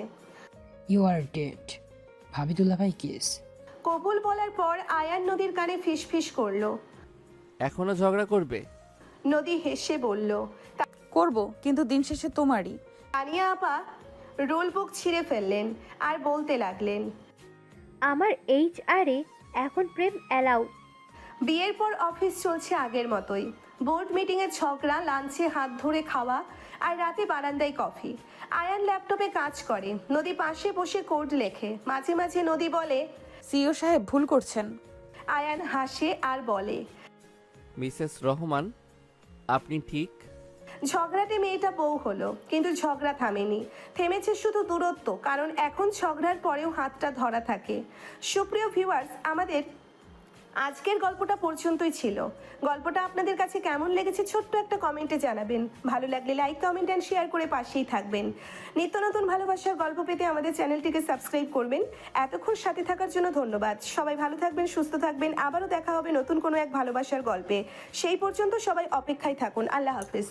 ইউ আর ডেড। ভাবি দুলাভাই কেস। কবুল বলার পর আয়ান নদীর কানে ফিসফিস করলো। এখনো ঝগড়া করবে? নদী হেসে বলল। করব, কিন্তু দিন শেষে তোমারই। তানিয়া আপা রোল বুক ছিঁড়ে ফেললেন আর বলতে লাগলেন, আমার HR-এ এখন প্রেম অ্যালাউ। বিয়ের পর অফিস চলছে আগের মতোই। বোর্ড মিটিংয়ে ঝগড়া, লাঞ্চে হাত ধরে খাওয়া, আর রাতে বারান্দায় কফি। আয়ান ল্যাপটপে কাজ করে, নদী পাশে বসে কোড লেখে। মাঝে মাঝে নদী বলে, সিইও সাহেব ভুল করছেন। আয়ান হাসে আর বলে, মিসেস রহমান, আপনি ঠিক। ঝগড়াটে মেয়েটা বউ হলো, কিন্তু ঝগড়া থামেনি। থেমেছে শুধু দূরত্ব, কারণ এখন ঝগড়ার পরেও হাতটা ধরা থাকে। সুপ্রিয় ভিউয়ার্স, আমাদের আজকের গল্পটা পর্যন্তই ছিল। গল্পটা আপনাদের কাছে কেমন লেগেছে ছোট্ট একটা কমেন্টে জানাবেন। ভালো লাগলে লাইক, কমেন্ট অ্যান্ড শেয়ার করে পাশেই থাকবেন। নিত্য নতুন ভালোবাসার গল্প পেতে আমাদের চ্যানেলটিকে সাবস্ক্রাইব করবেন। এতক্ষণ সাথে থাকার জন্য ধন্যবাদ। সবাই ভালো থাকবেন, সুস্থ থাকবেন। আবারও দেখা হবে নতুন কোনো এক ভালোবাসার গল্পে। সেই পর্যন্ত সবাই অপেক্ষায় থাকুন। আল্লাহ হাফিজ।